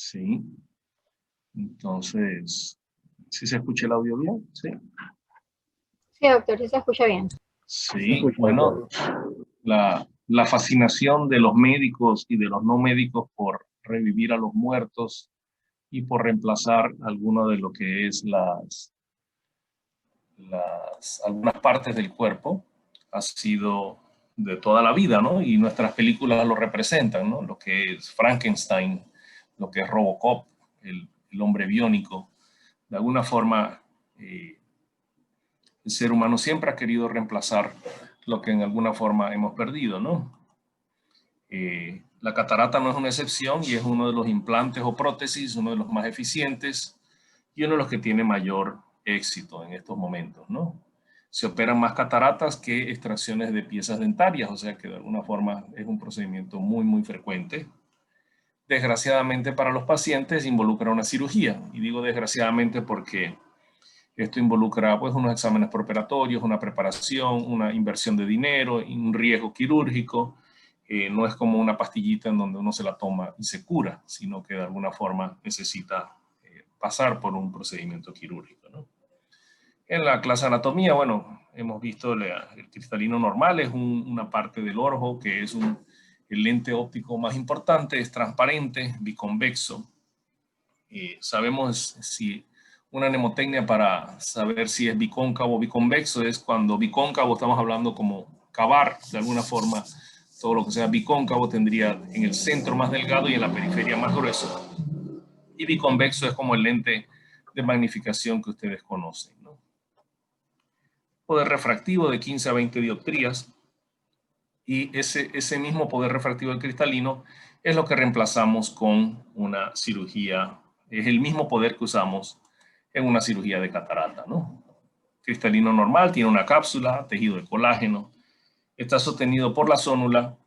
Sí. Entonces, ¿sí se escucha el audio bien? Sí. Sí, doctor, sí se escucha bien. Sí, bueno, la fascinación de los médicos y de los no médicos por revivir a los muertos y por reemplazar alguno de lo que es algunas partes del cuerpo ha sido de toda la vida, ¿no? Y nuestras películas lo representan, ¿no? Lo que es Frankenstein, lo que es Robocop, el hombre biónico. De alguna forma, el ser humano siempre ha querido reemplazar lo que en alguna forma hemos perdido, ¿no? La catarata no es una excepción y es uno de los implantes o prótesis, uno de los más eficientes y uno de los que tiene mayor éxito en estos momentos, ¿no? Se operan más cataratas que extracciones de piezas dentarias, o sea que de alguna forma es un procedimiento muy, muy frecuente. Desgraciadamente para los pacientes involucra una cirugía, y digo desgraciadamente porque esto involucra pues unos exámenes preparatorios, una preparación, una inversión de dinero, un riesgo quirúrgico. No es como una pastillita en donde uno se la toma y se cura, sino que de alguna forma necesita pasar por un procedimiento quirúrgico, ¿no? En la clase de anatomía, bueno, hemos visto el cristalino normal, es una parte del ojo que es el lente óptico más importante, es transparente, biconvexo. Sabemos si una mnemotecnia para saber si es bicóncavo o biconvexo es cuando bicóncavo estamos hablando como cavar, de alguna forma, todo lo que sea bicóncavo tendría en el centro más delgado y en la periferia más grueso. Y biconvexo es como el lente de magnificación que ustedes conocen, ¿no? Poder refractivo de 15 a 20 dioptrías, y ese mismo poder refractivo del cristalino es lo que reemplazamos con una cirugía, es el mismo poder que usamos en una cirugía de catarata, ¿no? Cristalino normal tiene una cápsula, tejido de colágeno, está sostenido por la zónula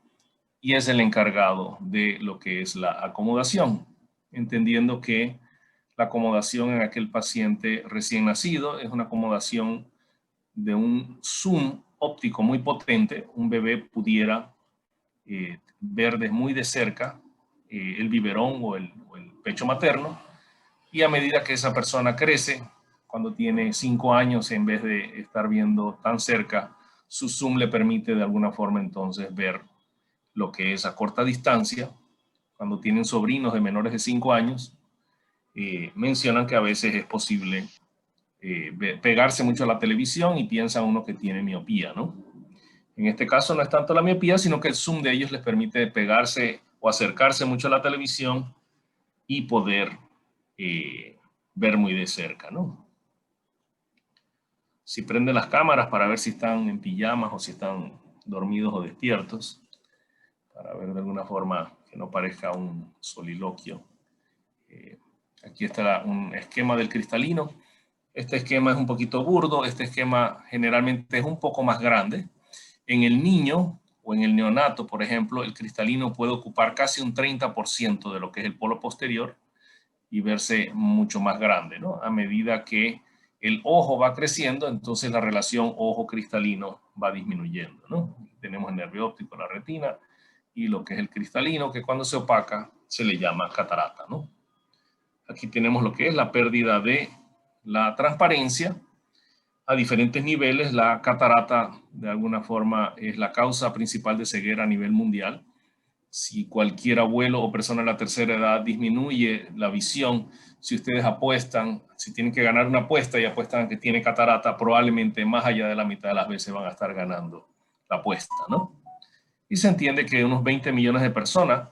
y es el encargado de lo que es la acomodación, entendiendo que la acomodación en aquel paciente recién nacido es una acomodación de un zoom óptico muy potente. Un bebé pudiera ver muy de cerca el biberón o el pecho materno, y a medida que esa persona crece, cuando tiene 5 años, en vez de estar viendo tan cerca, su zoom le permite de alguna forma entonces ver lo que es a corta distancia. Cuando tienen sobrinos de menores de 5 años, mencionan que a veces es posible pegarse mucho a la televisión y piensa uno que tiene miopía, ¿no? En este caso no es tanto la miopía, sino que el zoom de ellos les permite pegarse o acercarse mucho a la televisión y poder ver muy de cerca, ¿no? Si prenden las cámaras para ver si están en pijamas o si están dormidos o despiertos, para ver de alguna forma que no parezca un soliloquio. Aquí está un esquema del cristalino. Este esquema es un poquito burdo, este esquema generalmente es un poco más grande. En el niño o en el neonato, por ejemplo, el cristalino puede ocupar casi un 30% de lo que es el polo posterior y verse mucho más grande, ¿no? A medida que el ojo va creciendo, entonces la relación ojo-cristalino va disminuyendo, ¿no? Tenemos el nervio óptico, la retina, y lo que es el cristalino, que cuando se opaca se le llama catarata, ¿no? Aquí tenemos lo que es la pérdida de la transparencia a diferentes niveles. La catarata de alguna forma es la causa principal de ceguera a nivel mundial. Si cualquier abuelo o persona de la tercera edad disminuye la visión, si ustedes apuestan, si tienen que ganar una apuesta y apuestan que tiene catarata, probablemente más allá de la mitad de las veces van a estar ganando la apuesta, ¿no? Y se entiende que unos 20 millones de personas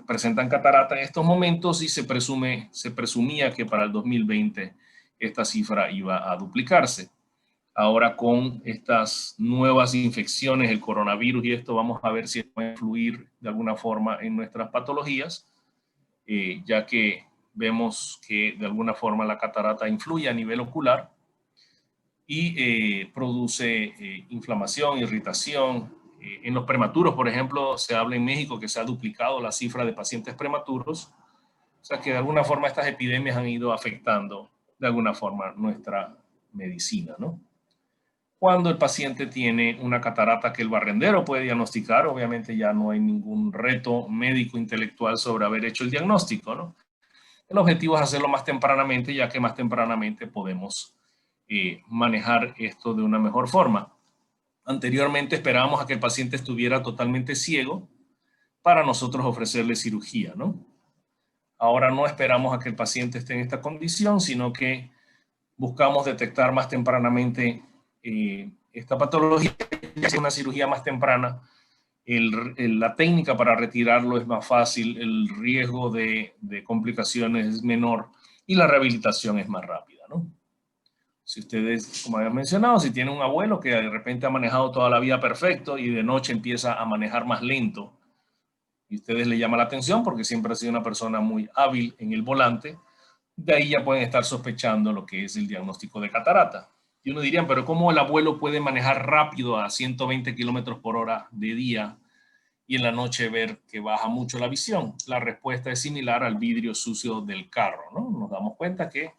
presentan catarata en estos momentos, y se presumía que para el 2020 esta cifra iba a duplicarse. Ahora, con estas nuevas infecciones, el coronavirus y esto, vamos a ver si puede influir de alguna forma en nuestras patologías, ya que vemos que de alguna forma la catarata influye a nivel ocular y produce inflamación, irritación. En los prematuros, por ejemplo, se habla en México que se ha duplicado la cifra de pacientes prematuros. O sea que de alguna forma estas epidemias han ido afectando de alguna forma nuestra medicina, ¿no? Cuando el paciente tiene una catarata que el barrendero puede diagnosticar, obviamente ya no hay ningún reto médico intelectual sobre haber hecho el diagnóstico, ¿no? El objetivo es hacerlo más tempranamente, ya que más tempranamente podemos manejar esto de una mejor forma. Anteriormente esperábamos a que el paciente estuviera totalmente ciego para nosotros ofrecerle cirugía, ¿no? Ahora no esperamos a que el paciente esté en esta condición, sino que buscamos detectar más tempranamente esta patología. Si es una cirugía más temprana, la técnica para retirarlo es más fácil, el riesgo de complicaciones es menor y la rehabilitación es más rápida, ¿no? Si ustedes, como habían mencionado, si tienen un abuelo que de repente ha manejado toda la vida perfecto y de noche empieza a manejar más lento y ustedes le llama la atención porque siempre ha sido una persona muy hábil en el volante, de ahí ya pueden estar sospechando lo que es el diagnóstico de catarata. Y uno diría, pero ¿cómo el abuelo puede manejar rápido a 120 kilómetros por hora de día y en la noche ver que baja mucho la visión? La respuesta es similar al vidrio sucio del carro, ¿no? Nos damos cuenta que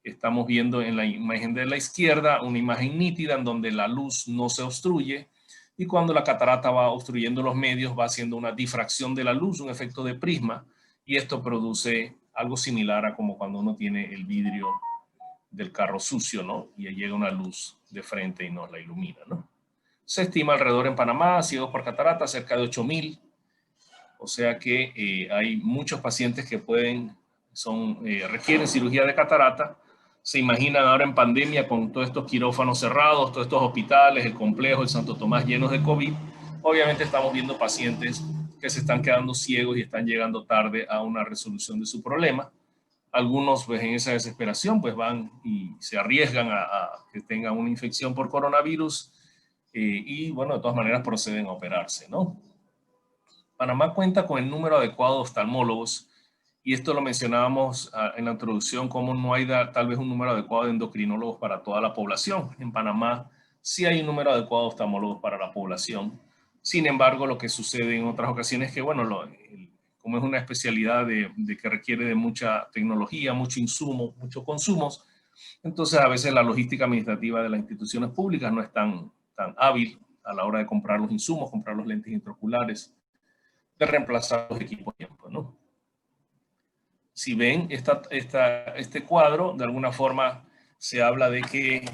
estamos viendo en la imagen de la izquierda una imagen nítida en donde la luz no se obstruye y cuando la catarata va obstruyendo los medios va haciendo una difracción de la luz, un efecto de prisma, y esto produce algo similar a como cuando uno tiene el vidrio del carro sucio, ¿no? Y llega una luz de frente y nos la ilumina, ¿no? Se estima alrededor en Panamá, ciegos por catarata, cerca de 8,000. O sea que hay muchos pacientes que requieren cirugía de catarata. Se imaginan ahora en pandemia con todos estos quirófanos cerrados, todos estos hospitales, el complejo, el Santo Tomás llenos de COVID. Obviamente estamos viendo pacientes que se están quedando ciegos y están llegando tarde a una resolución de su problema. Algunos, pues en esa desesperación, pues van y se arriesgan a que tengan una infección por coronavirus y, bueno, de todas maneras proceden a operarse, ¿no? Panamá cuenta con el número adecuado de oftalmólogos y esto lo mencionábamos en la introducción, como no hay tal vez un número adecuado de endocrinólogos para toda la población. En Panamá sí hay un número adecuado de oftalmólogos para la población. Sin embargo, lo que sucede en otras ocasiones es que, bueno, como es una especialidad de que requiere de mucha tecnología, mucho insumo, muchos consumos, entonces a veces la logística administrativa de las instituciones públicas no es tan hábil a la hora de comprar los insumos, comprar los lentes intraoculares, de reemplazar los equipos a tiempo, ¿no? Si ven este cuadro, de alguna forma se habla de que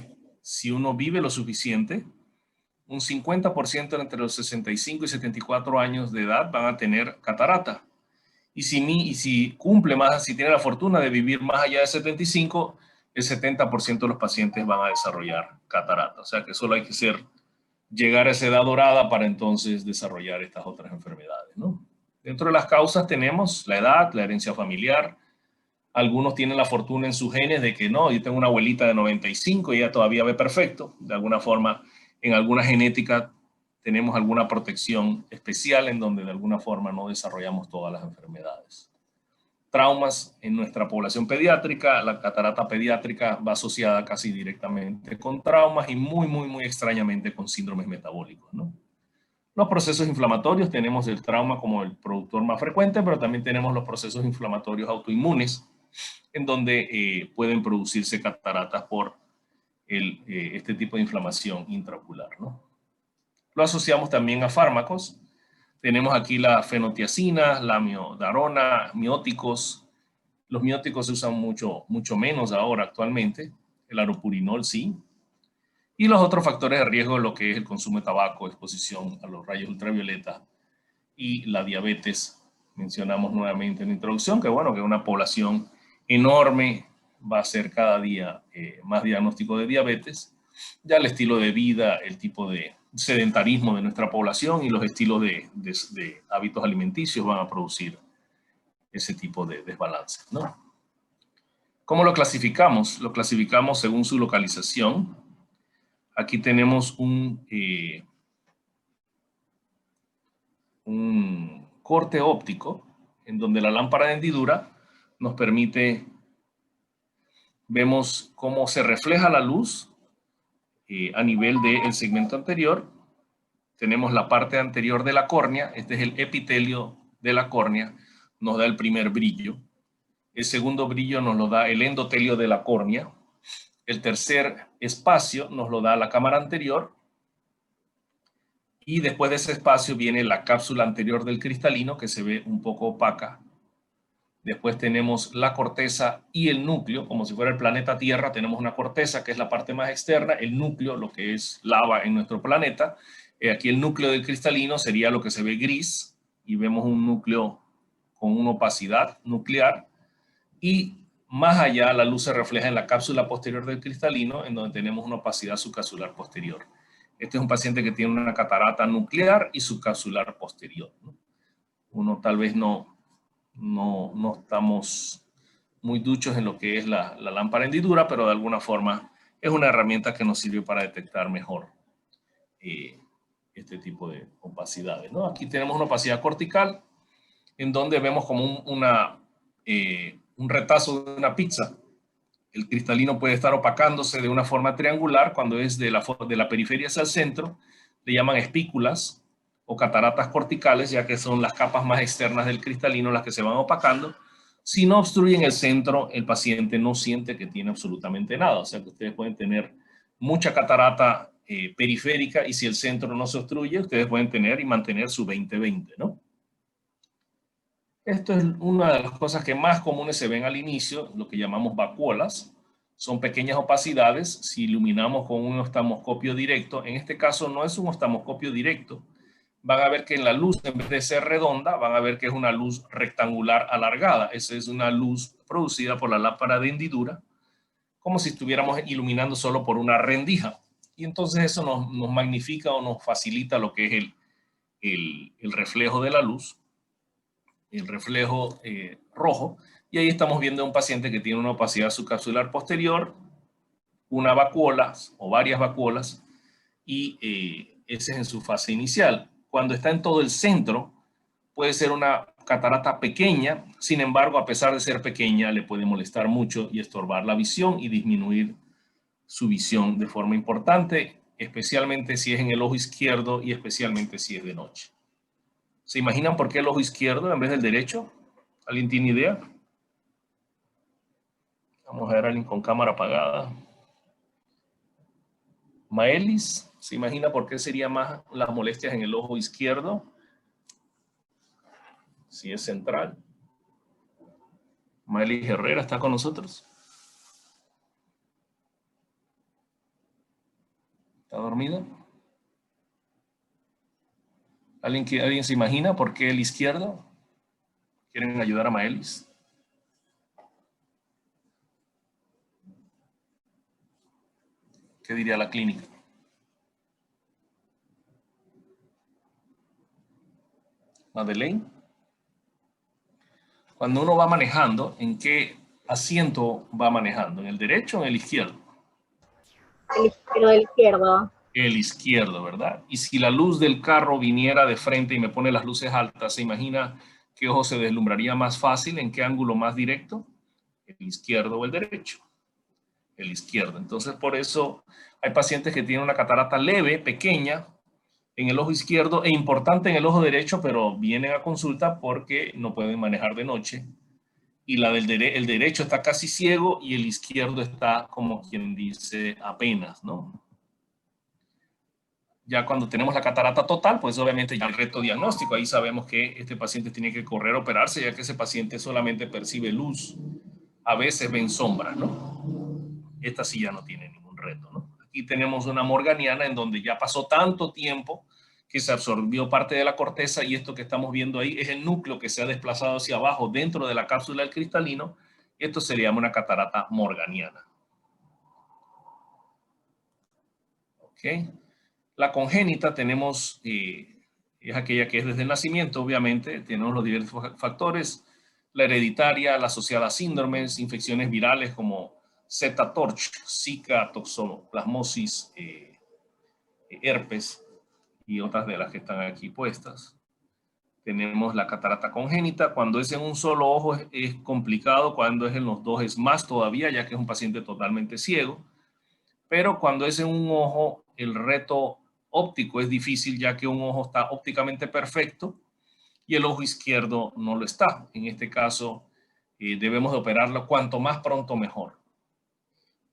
si uno vive lo suficiente, un 50% entre los 65 y 74 años de edad van a tener catarata. Y si cumple más, si tiene la fortuna de vivir más allá de 75, el 70% de los pacientes van a desarrollar catarata. O sea que solo hay que llegar a esa edad dorada para entonces desarrollar estas otras enfermedades, ¿no? Dentro de las causas tenemos la edad, la herencia familiar. Algunos tienen la fortuna en sus genes de que no, yo tengo una abuelita de 95 y ella todavía ve perfecto. De alguna forma, en alguna genética tenemos alguna protección especial en donde de alguna forma no desarrollamos todas las enfermedades. Traumas en nuestra población pediátrica, la catarata pediátrica va asociada casi directamente con traumas y muy extrañamente con síndromes metabólicos, ¿no? Los procesos inflamatorios, tenemos el trauma como el productor más frecuente, pero también tenemos los procesos inflamatorios autoinmunes, en donde pueden producirse cataratas por este tipo de inflamación intraocular, ¿no? Lo asociamos también a fármacos. Tenemos aquí la fenotiazina, la miodarona, mióticos. Los mióticos se usan mucho menos ahora actualmente. El aropurinol sí. Y los otros factores de riesgo, lo que es el consumo de tabaco, exposición a los rayos ultravioleta y la diabetes. Mencionamos nuevamente en la introducción que, bueno, que una población enorme va a ser cada día más diagnóstico de diabetes. Ya el estilo de vida, el tipo de sedentarismo de nuestra población y los estilos de hábitos alimenticios van a producir ese tipo de desbalance, ¿no? ¿Cómo lo clasificamos? Lo clasificamos según su localización. Aquí tenemos un corte óptico en donde la lámpara de hendidura nos permite, vemos cómo se refleja la luz a nivel del segmento anterior. Tenemos la parte anterior de la córnea, este es el epitelio de la córnea, nos da el primer brillo. El segundo brillo nos lo da el endotelio de la córnea. El tercer espacio nos lo da la cámara anterior. Y después de ese espacio viene la cápsula anterior del cristalino, que se ve un poco opaca. Después tenemos la corteza y el núcleo, como si fuera el planeta Tierra. Tenemos una corteza, que es la parte más externa, el núcleo, lo que es lava en nuestro planeta. Aquí el núcleo del cristalino sería lo que se ve gris, y vemos un núcleo con una opacidad nuclear. Y más allá, la luz se refleja en la cápsula posterior del cristalino, en donde tenemos una opacidad subcapsular posterior. Este es un paciente que tiene una catarata nuclear y subcapsular posterior. Uno tal vez no estamos muy duchos en lo que es la lámpara hendidura, pero de alguna forma es una herramienta que nos sirve para detectar mejor este tipo de opacidades, ¿no? Aquí tenemos una opacidad cortical, en donde vemos como un retazo de una pizza. El cristalino puede estar opacándose de una forma triangular cuando es de la periferia hacia el centro. Le llaman espículas o cataratas corticales, ya que son las capas más externas del cristalino las que se van opacando. Si no obstruyen el centro, el paciente no siente que tiene absolutamente nada. O sea que ustedes pueden tener mucha catarata periférica, y si el centro no se obstruye, ustedes pueden tener y mantener su 20/20, ¿no? Esto es una de las cosas que más comunes se ven al inicio, lo que llamamos vacuolas. Son pequeñas opacidades. Si iluminamos con un oftalmoscopio directo, en este caso no es un oftalmoscopio directo, van a ver que en la luz, en vez de ser redonda, van a ver que es una luz rectangular alargada. Esa es una luz producida por la lámpara de hendidura, como si estuviéramos iluminando solo por una rendija. Y entonces eso nos magnifica o nos facilita lo que es el reflejo de la luz, el reflejo rojo, y ahí estamos viendo a un paciente que tiene una opacidad subcapsular posterior, una vacuola o varias vacuolas, y ese es en su fase inicial. Cuando está en todo el centro, puede ser una catarata pequeña. Sin embargo, a pesar de ser pequeña, le puede molestar mucho y estorbar la visión y disminuir su visión de forma importante, especialmente si es en el ojo izquierdo y especialmente si es de noche. ¿Se imaginan por qué el ojo izquierdo en vez del derecho? ¿Alguien tiene idea? Vamos a ver a alguien con cámara apagada. Maelis, ¿se imagina por qué sería más las molestias en el ojo izquierdo? Si es central. Maelis Herrera está con nosotros. ¿Está dormido? ¿Alguien se imagina por qué el izquierdo? ¿Quieren ayudar a Maelis? ¿Qué diría la clínica? Madeleine. Cuando uno va manejando, ¿en qué asiento va manejando? ¿En el derecho o en el izquierdo? El izquierdo. El izquierdo, ¿verdad? Y si la luz del carro viniera de frente y me pone las luces altas, ¿se imagina qué ojo se deslumbraría más fácil? ¿En qué ángulo más directo? ¿El izquierdo o el derecho? El izquierdo. Entonces, por eso hay pacientes que tienen una catarata leve, pequeña, en el ojo izquierdo e importante en el ojo derecho, pero vienen a consulta porque no pueden manejar de noche. Y el derecho está casi ciego y el izquierdo está, como quien dice, apenas, ¿no? Ya cuando tenemos la catarata total, pues obviamente ya el reto diagnóstico, ahí sabemos que este paciente tiene que correr a operarse, ya que ese paciente solamente percibe luz. A veces ven sombras, ¿no? Esta sí ya no tiene ningún reto, ¿no? Aquí tenemos una morganiana en donde ya pasó tanto tiempo que se absorbió parte de la corteza, y esto que estamos viendo ahí es el núcleo que se ha desplazado hacia abajo dentro de la cápsula del cristalino. Esto se le llama una catarata morganiana. ¿Ok? La congénita tenemos, es aquella que es desde el nacimiento, obviamente. Tenemos los diversos factores: la hereditaria, la asociada a síndromes, infecciones virales como Z-Torch, Zika, toxoplasmosis, herpes y otras de las que están aquí puestas. Tenemos la catarata congénita. Cuando es en un solo ojo es complicado, cuando es en los dos es más todavía, ya que es un paciente totalmente ciego. Pero cuando es en un ojo, el reto óptico es difícil, ya que un ojo está ópticamente perfecto y el ojo izquierdo no lo está. En este caso, debemos de operarlo cuanto más pronto mejor.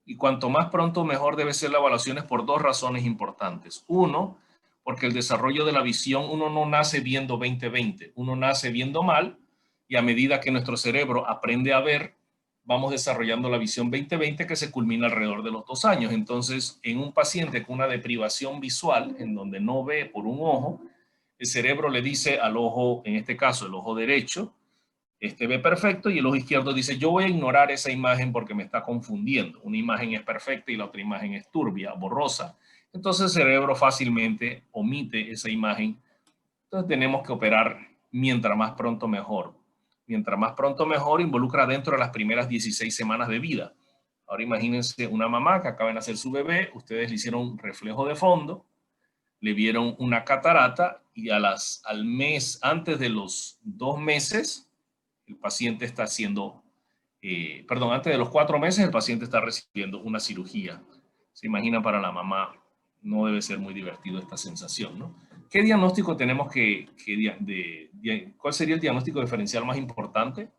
Y cuanto más pronto mejor debe ser la evaluación por dos razones importantes. Uno, porque el desarrollo de la visión, uno no nace viendo 20/20, uno nace viendo mal y a medida que nuestro cerebro aprende a ver, vamos desarrollando la visión 20/20 que se culmina alrededor de los 2 años. Entonces, en un paciente con una deprivación visual, en donde no ve por un ojo, el cerebro le dice al ojo, en este caso el ojo derecho, este ve perfecto y el ojo izquierdo dice, yo voy a ignorar esa imagen porque me está confundiendo. Una imagen es perfecta y la otra imagen es turbia, borrosa. Entonces el cerebro fácilmente omite esa imagen. Entonces tenemos que operar mientras más pronto mejor. Mientras más pronto mejor involucra dentro de las primeras 16 semanas de vida. Ahora imagínense una mamá que acaba de nacer su bebé, ustedes le hicieron un reflejo de fondo, le vieron una catarata y al mes, antes de los 2 meses, el paciente está haciendo, antes de los 4 meses el paciente está recibiendo una cirugía. Se imagina, para la mamá no debe ser muy divertido esta sensación, ¿no? ¿Qué diagnóstico tenemos cuál sería el diagnóstico diferencial más importante?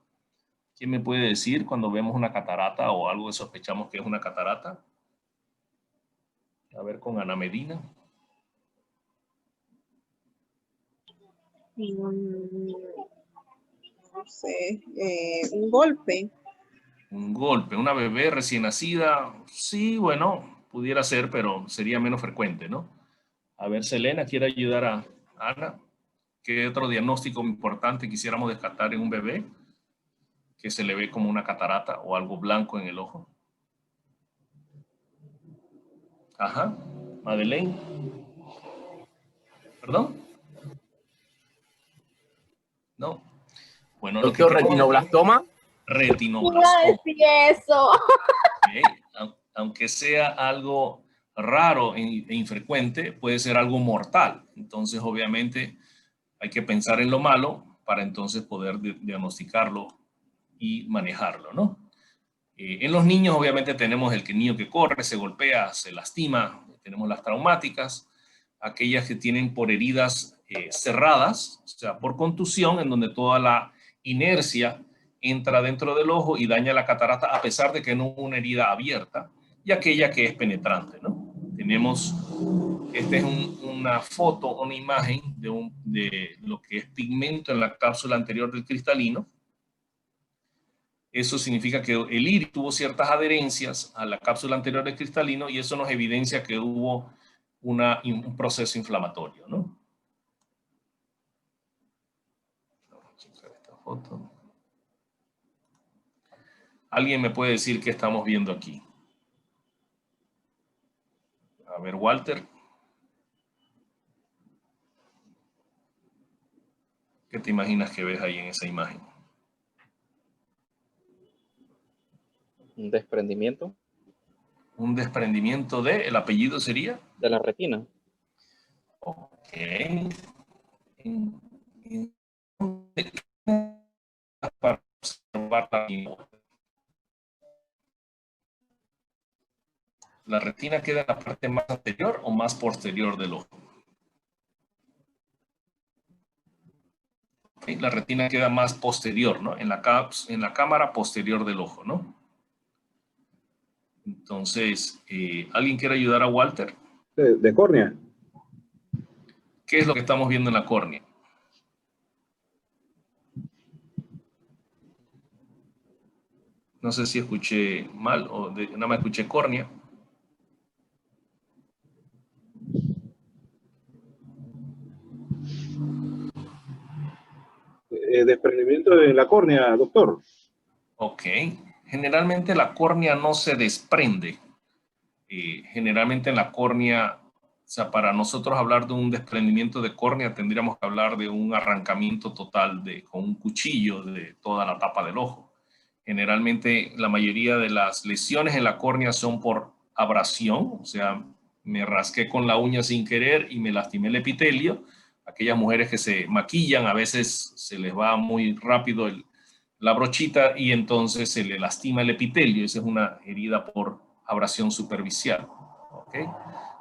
¿Quién me puede decir cuando vemos una catarata o algo que sospechamos que es una catarata? A ver, con Ana Medina. No sé, un golpe. Un golpe, una bebé recién nacida, sí, bueno, pudiera ser, pero sería menos frecuente, ¿no? A ver, Selena, ¿quiere ayudar a Ana? ¿Qué otro diagnóstico importante quisiéramos descartar en un bebé que se le ve como una catarata o algo blanco en el ojo? Ajá, Madeleine. ¿Perdón? No. Bueno, lo que Doctor, retinoblastoma. Iba a retinoblastoma. decir eso. Okay. Aunque sea algo raro e infrecuente, puede ser algo mortal. Entonces, obviamente, hay que pensar en lo malo para entonces poder diagnosticarlo y manejarlo, ¿no? En los niños, obviamente, tenemos el niño que corre, se golpea, se lastima, tenemos las traumáticas, aquellas que tienen por heridas cerradas, o sea, por contusión, en donde toda la inercia entra dentro del ojo y daña la catarata a pesar de que no es una herida abierta, y aquella que es penetrante, ¿no? Tenemos, esta es una foto, una imagen de lo que es pigmento en la cápsula anterior del cristalino. Eso significa que el iris tuvo ciertas adherencias a la cápsula anterior del cristalino y eso nos evidencia que hubo un proceso inflamatorio, ¿no? Vamos a checar esta foto. ¿Alguien me puede decir qué estamos viendo aquí? A ver, Walter. ¿Qué te imaginas que ves ahí en esa imagen? Un desprendimiento Un desprendimiento de, ¿el apellido sería? de la retina. Ok. Para observar la retina queda en la parte más anterior o más posterior del ojo. Okay. La retina queda más posterior, ¿no? En la cámara posterior del ojo, ¿no? Entonces, ¿alguien quiere ayudar a Walter? De córnea. ¿Qué es lo que estamos viendo en la córnea? No sé si escuché mal o nada más escuché córnea. Desprendimiento de la córnea, doctor. Ok. Generalmente la córnea no se desprende. Generalmente en la córnea, o sea, para nosotros hablar de un desprendimiento de córnea tendríamos que hablar de un arrancamiento total con un cuchillo de toda la tapa del ojo. Generalmente la mayoría de las lesiones en la córnea son por abrasión, o sea, me rasqué con la uña sin querer y me lastimé el epitelio. Aquellas mujeres que se maquillan, a veces se les va muy rápido la brochita y entonces se le lastima el epitelio. Esa es una herida por abrasión superficial. ¿Okay?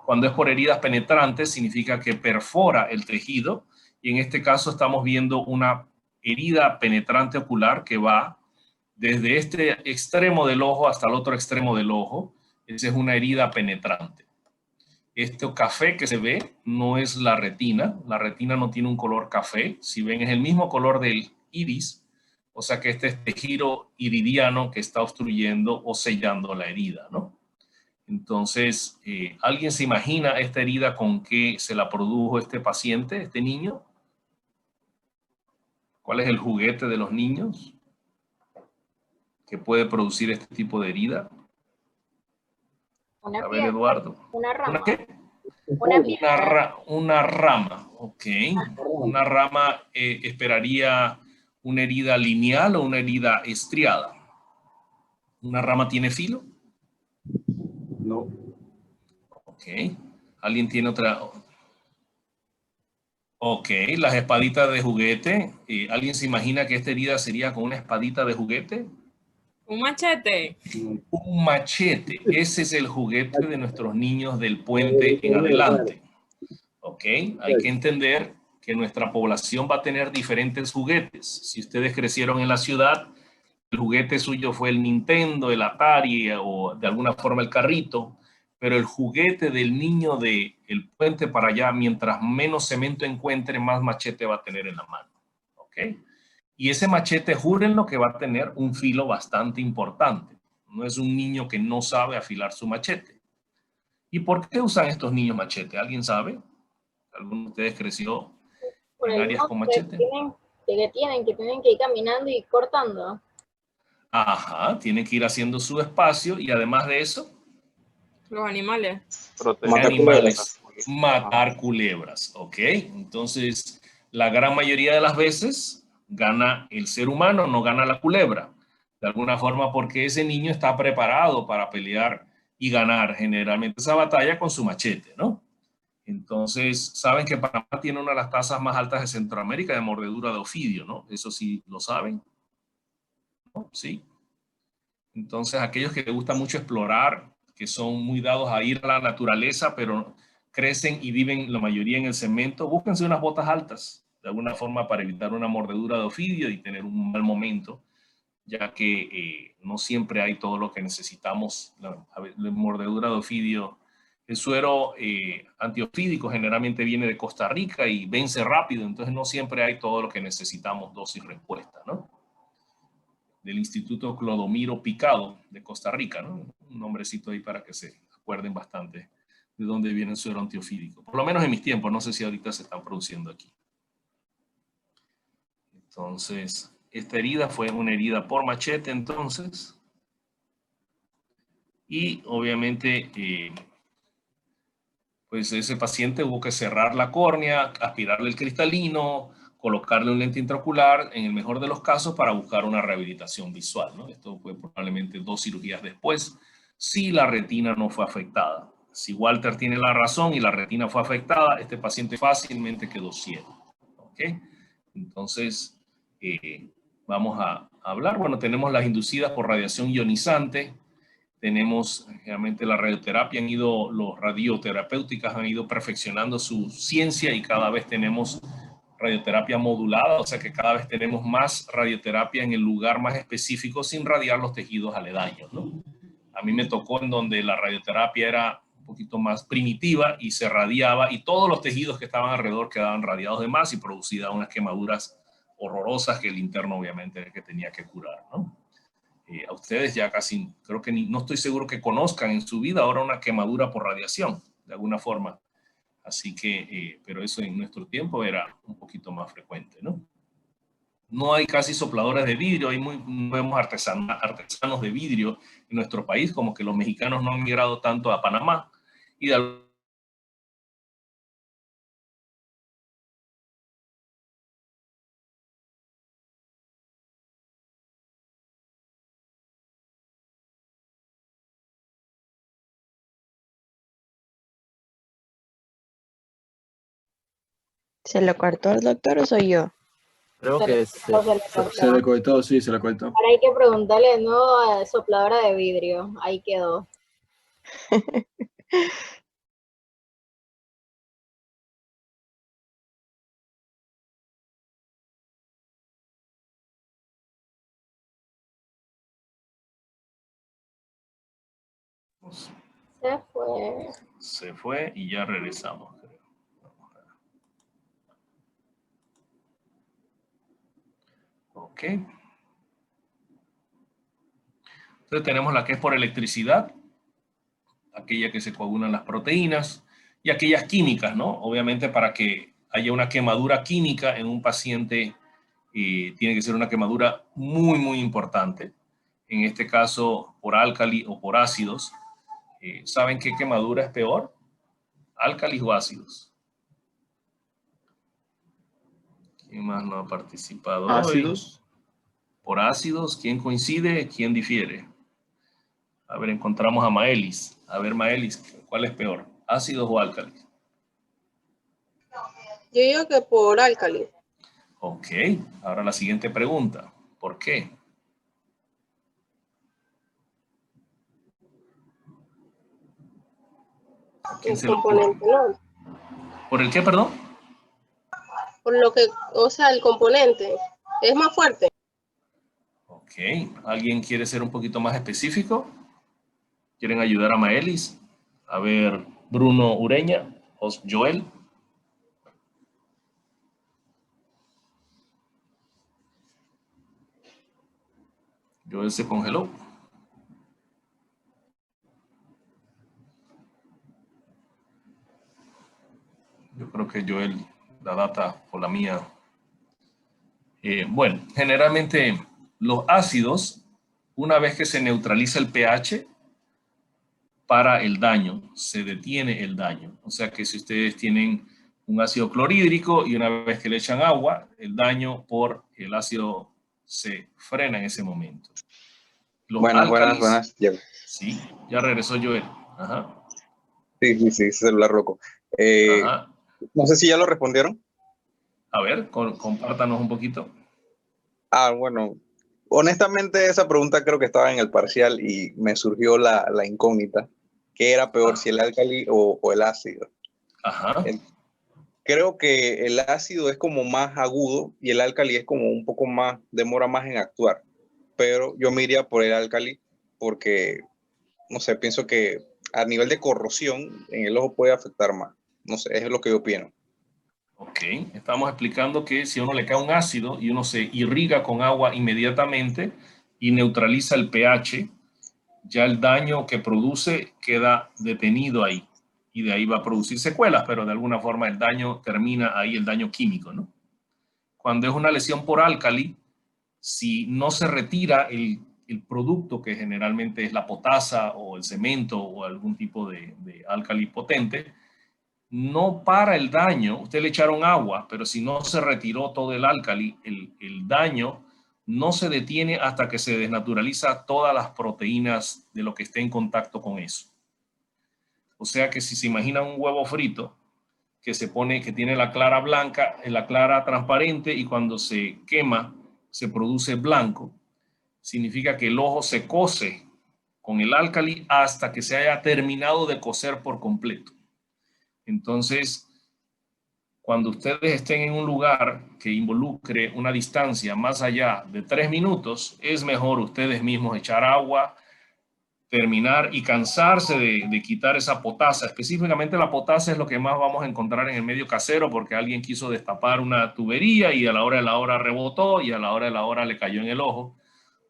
Cuando es por heridas penetrantes, significa que perfora el tejido y en este caso estamos viendo una herida penetrante ocular que va desde este extremo del ojo hasta el otro extremo del ojo Esa es una herida penetrante. Este café que se ve no es la retina no tiene un color café, si ven es el mismo color del iris, o sea que este es tejido iridiano que está obstruyendo o sellando la herida, ¿no? Entonces, ¿alguien se imagina esta herida con qué se la produjo este paciente, este niño? ¿Cuál es el juguete de los niños que puede producir este tipo de herida? Una A ver, piedra, Eduardo. una ¿Una rama, qué? una piedra. Una rama, ok. Una rama esperaría una herida lineal o una herida estriada. ¿Una rama tiene filo? No. Ok. ¿Alguien tiene otra? Ok, las espaditas de juguete. ¿Alguien se imagina que esta herida sería con una espadita de juguete? Un machete. Un machete. Ese es el juguete de nuestros niños del puente en adelante. Ok, hay que entender que nuestra población va a tener diferentes juguetes. Si ustedes crecieron en la ciudad, el juguete suyo fue el Nintendo, el Atari o de alguna forma el carrito, pero el juguete del niño del puente para allá, mientras menos cemento encuentre, más machete va a tener en la mano. ¿Ok? Y ese machete, júrenlo que va a tener un filo bastante importante. No es un niño que no sabe afilar su machete. ¿Y por qué usan estos niños machete? ¿Alguien sabe? ¿Alguno de ustedes creció Por en el áreas con monte machete? que tienen que ir caminando y cortando. Ajá, tienen que ir haciendo su espacio y además de eso, Los animales. ¿qué Proteger animales? culebras. Ajá. Matar culebras, ¿ok? Entonces, la gran mayoría de las veces gana el ser humano, no gana la culebra. De alguna forma porque ese niño está preparado para pelear y ganar generalmente esa batalla con su machete, ¿no? Entonces, saben que Panamá tiene una de las tasas más altas de Centroamérica de mordedura de ofidio, ¿no? Eso sí lo saben, ¿no? Sí. Entonces, aquellos que les gusta mucho explorar, que son muy dados a ir a la naturaleza, pero crecen y viven la mayoría en el cemento, búsquense unas botas altas, de alguna forma para evitar una mordedura de ofidio y tener un mal momento, ya que no siempre hay todo lo que necesitamos. La mordedura de ofidio, el suero antiofídico generalmente viene de Costa Rica y vence rápido, entonces no siempre hay todo lo que necesitamos, dosis respuesta, ¿no? Del Instituto Clodomiro Picado de Costa Rica, ¿no? Un nombrecito ahí para que se acuerden bastante de dónde viene el suero antiofídico. Por lo menos en mis tiempos, no sé si ahorita se están produciendo aquí. Entonces, esta herida fue una herida por machete entonces. Y obviamente, pues ese paciente hubo que cerrar la córnea, aspirarle el cristalino, colocarle un lente intraocular, en el mejor de los casos, para buscar una rehabilitación visual, ¿no? Esto fue probablemente 2 cirugías después, si la retina no fue afectada. Si Walter tiene la razón y la retina fue afectada, este paciente fácilmente quedó ciego. ¿Ok? Entonces, vamos a hablar. Bueno, tenemos las inducidas por radiación ionizante. Tenemos realmente la radioterapia, los radioterapéuticas han ido perfeccionando su ciencia y cada vez tenemos radioterapia modulada, o sea que cada vez tenemos más radioterapia en el lugar más específico sin radiar los tejidos aledaños, ¿no? A mí me tocó en donde la radioterapia era un poquito más primitiva y se radiaba y todos los tejidos que estaban alrededor quedaban radiados de más y producían unas quemaduras horrorosas que el interno obviamente era el que tenía que curar, ¿no? A ustedes ya casi, creo que no estoy seguro que conozcan en su vida ahora una quemadura por radiación, de alguna forma. Así que, pero eso en nuestro tiempo era un poquito más frecuente, ¿no? No hay casi sopladores de vidrio, no vemos artesanos de vidrio en nuestro país, como que los mexicanos no han migrado tanto a Panamá. Y de ¿Se lo cortó el doctor o soy yo? Creo Se le que cortó, se le Se le cortó. cortó, sí, se le cortó. Ahora hay que preguntarle, ¿no? A sopladora de vidrio. Ahí quedó. Se fue. Se fue y ya regresamos, creo. Ok. Entonces tenemos la que es por electricidad, aquella que se coagulan las proteínas, y aquellas químicas, ¿no? Obviamente para que haya una quemadura química en un paciente, tiene que ser una quemadura muy, muy importante. En este caso, por álcali o por ácidos. ¿Saben qué quemadura es peor? ¿Álcalis o ácidos? ¿Quién más no ha participado hoy? Ácidos. Por ácidos, ¿quién coincide? ¿Quién difiere? A ver, encontramos a Maelis. A ver, Maelis, ¿cuál es peor? ¿Ácidos o álcalis? Yo digo que por álcali. Ok, ahora la siguiente pregunta. ¿Por qué? ¿A quién El se le ocurre? componente, ¿no? ¿Por el qué, perdón? Por lo que, o sea, el componente es más fuerte. Ok, ¿alguien quiere ser un poquito más específico? ¿Quieren ayudar a Maelis? A ver, Bruno Ureña o Joel. Joel se congeló. Yo creo que Joel, la data o la mía. Bueno, generalmente los ácidos, una vez que se neutraliza el pH, para el daño, se detiene el daño. O sea que si ustedes tienen un ácido clorhídrico y una vez que le echan agua, el daño por el ácido se frena en ese momento. Los álcalis, buenas. Ya. sí, ya regresó Joel. Ajá, Sí, celular loco. ajá. No sé si ya lo respondieron. A ver, compártanos un poquito. Bueno, honestamente esa pregunta creo que estaba en el parcial y me surgió la incógnita. ¿Qué era peor, si el álcali o el ácido? Ajá. Creo que el ácido es como más agudo y el álcali es como un poco más, demora más en actuar. Pero yo me iría por el álcali porque, no sé, pienso que a nivel de corrosión en el ojo puede afectar más. No sé, es lo que yo opino. Ok, estamos explicando que si a uno le cae un ácido y uno se irriga con agua inmediatamente y neutraliza el pH, ya el daño que produce queda detenido ahí y de ahí va a producir secuelas, pero de alguna forma el daño termina ahí, el daño químico, ¿no? Cuando es una lesión por álcali, si no se retira el producto que generalmente es la potasa o el cemento o algún tipo de álcali potente, no para el daño. Usted le echaron agua, pero si no se retiró todo el álcali, el daño no se detiene hasta que se desnaturaliza todas las proteínas de lo que esté en contacto con eso. O sea que si se imagina un huevo frito que se pone, que tiene la clara blanca, la clara transparente, y cuando se quema se produce blanco, significa que el ojo se cose con el álcali hasta que se haya terminado de cocer por completo. Entonces, cuando ustedes estén en un lugar que involucre una distancia más allá de 3 minutos, es mejor ustedes mismos echar agua, terminar y cansarse de quitar esa potasa. Específicamente la potasa es lo que más vamos a encontrar en el medio casero porque alguien quiso destapar una tubería y a la hora de la hora rebotó y a la hora de la hora le cayó en el ojo.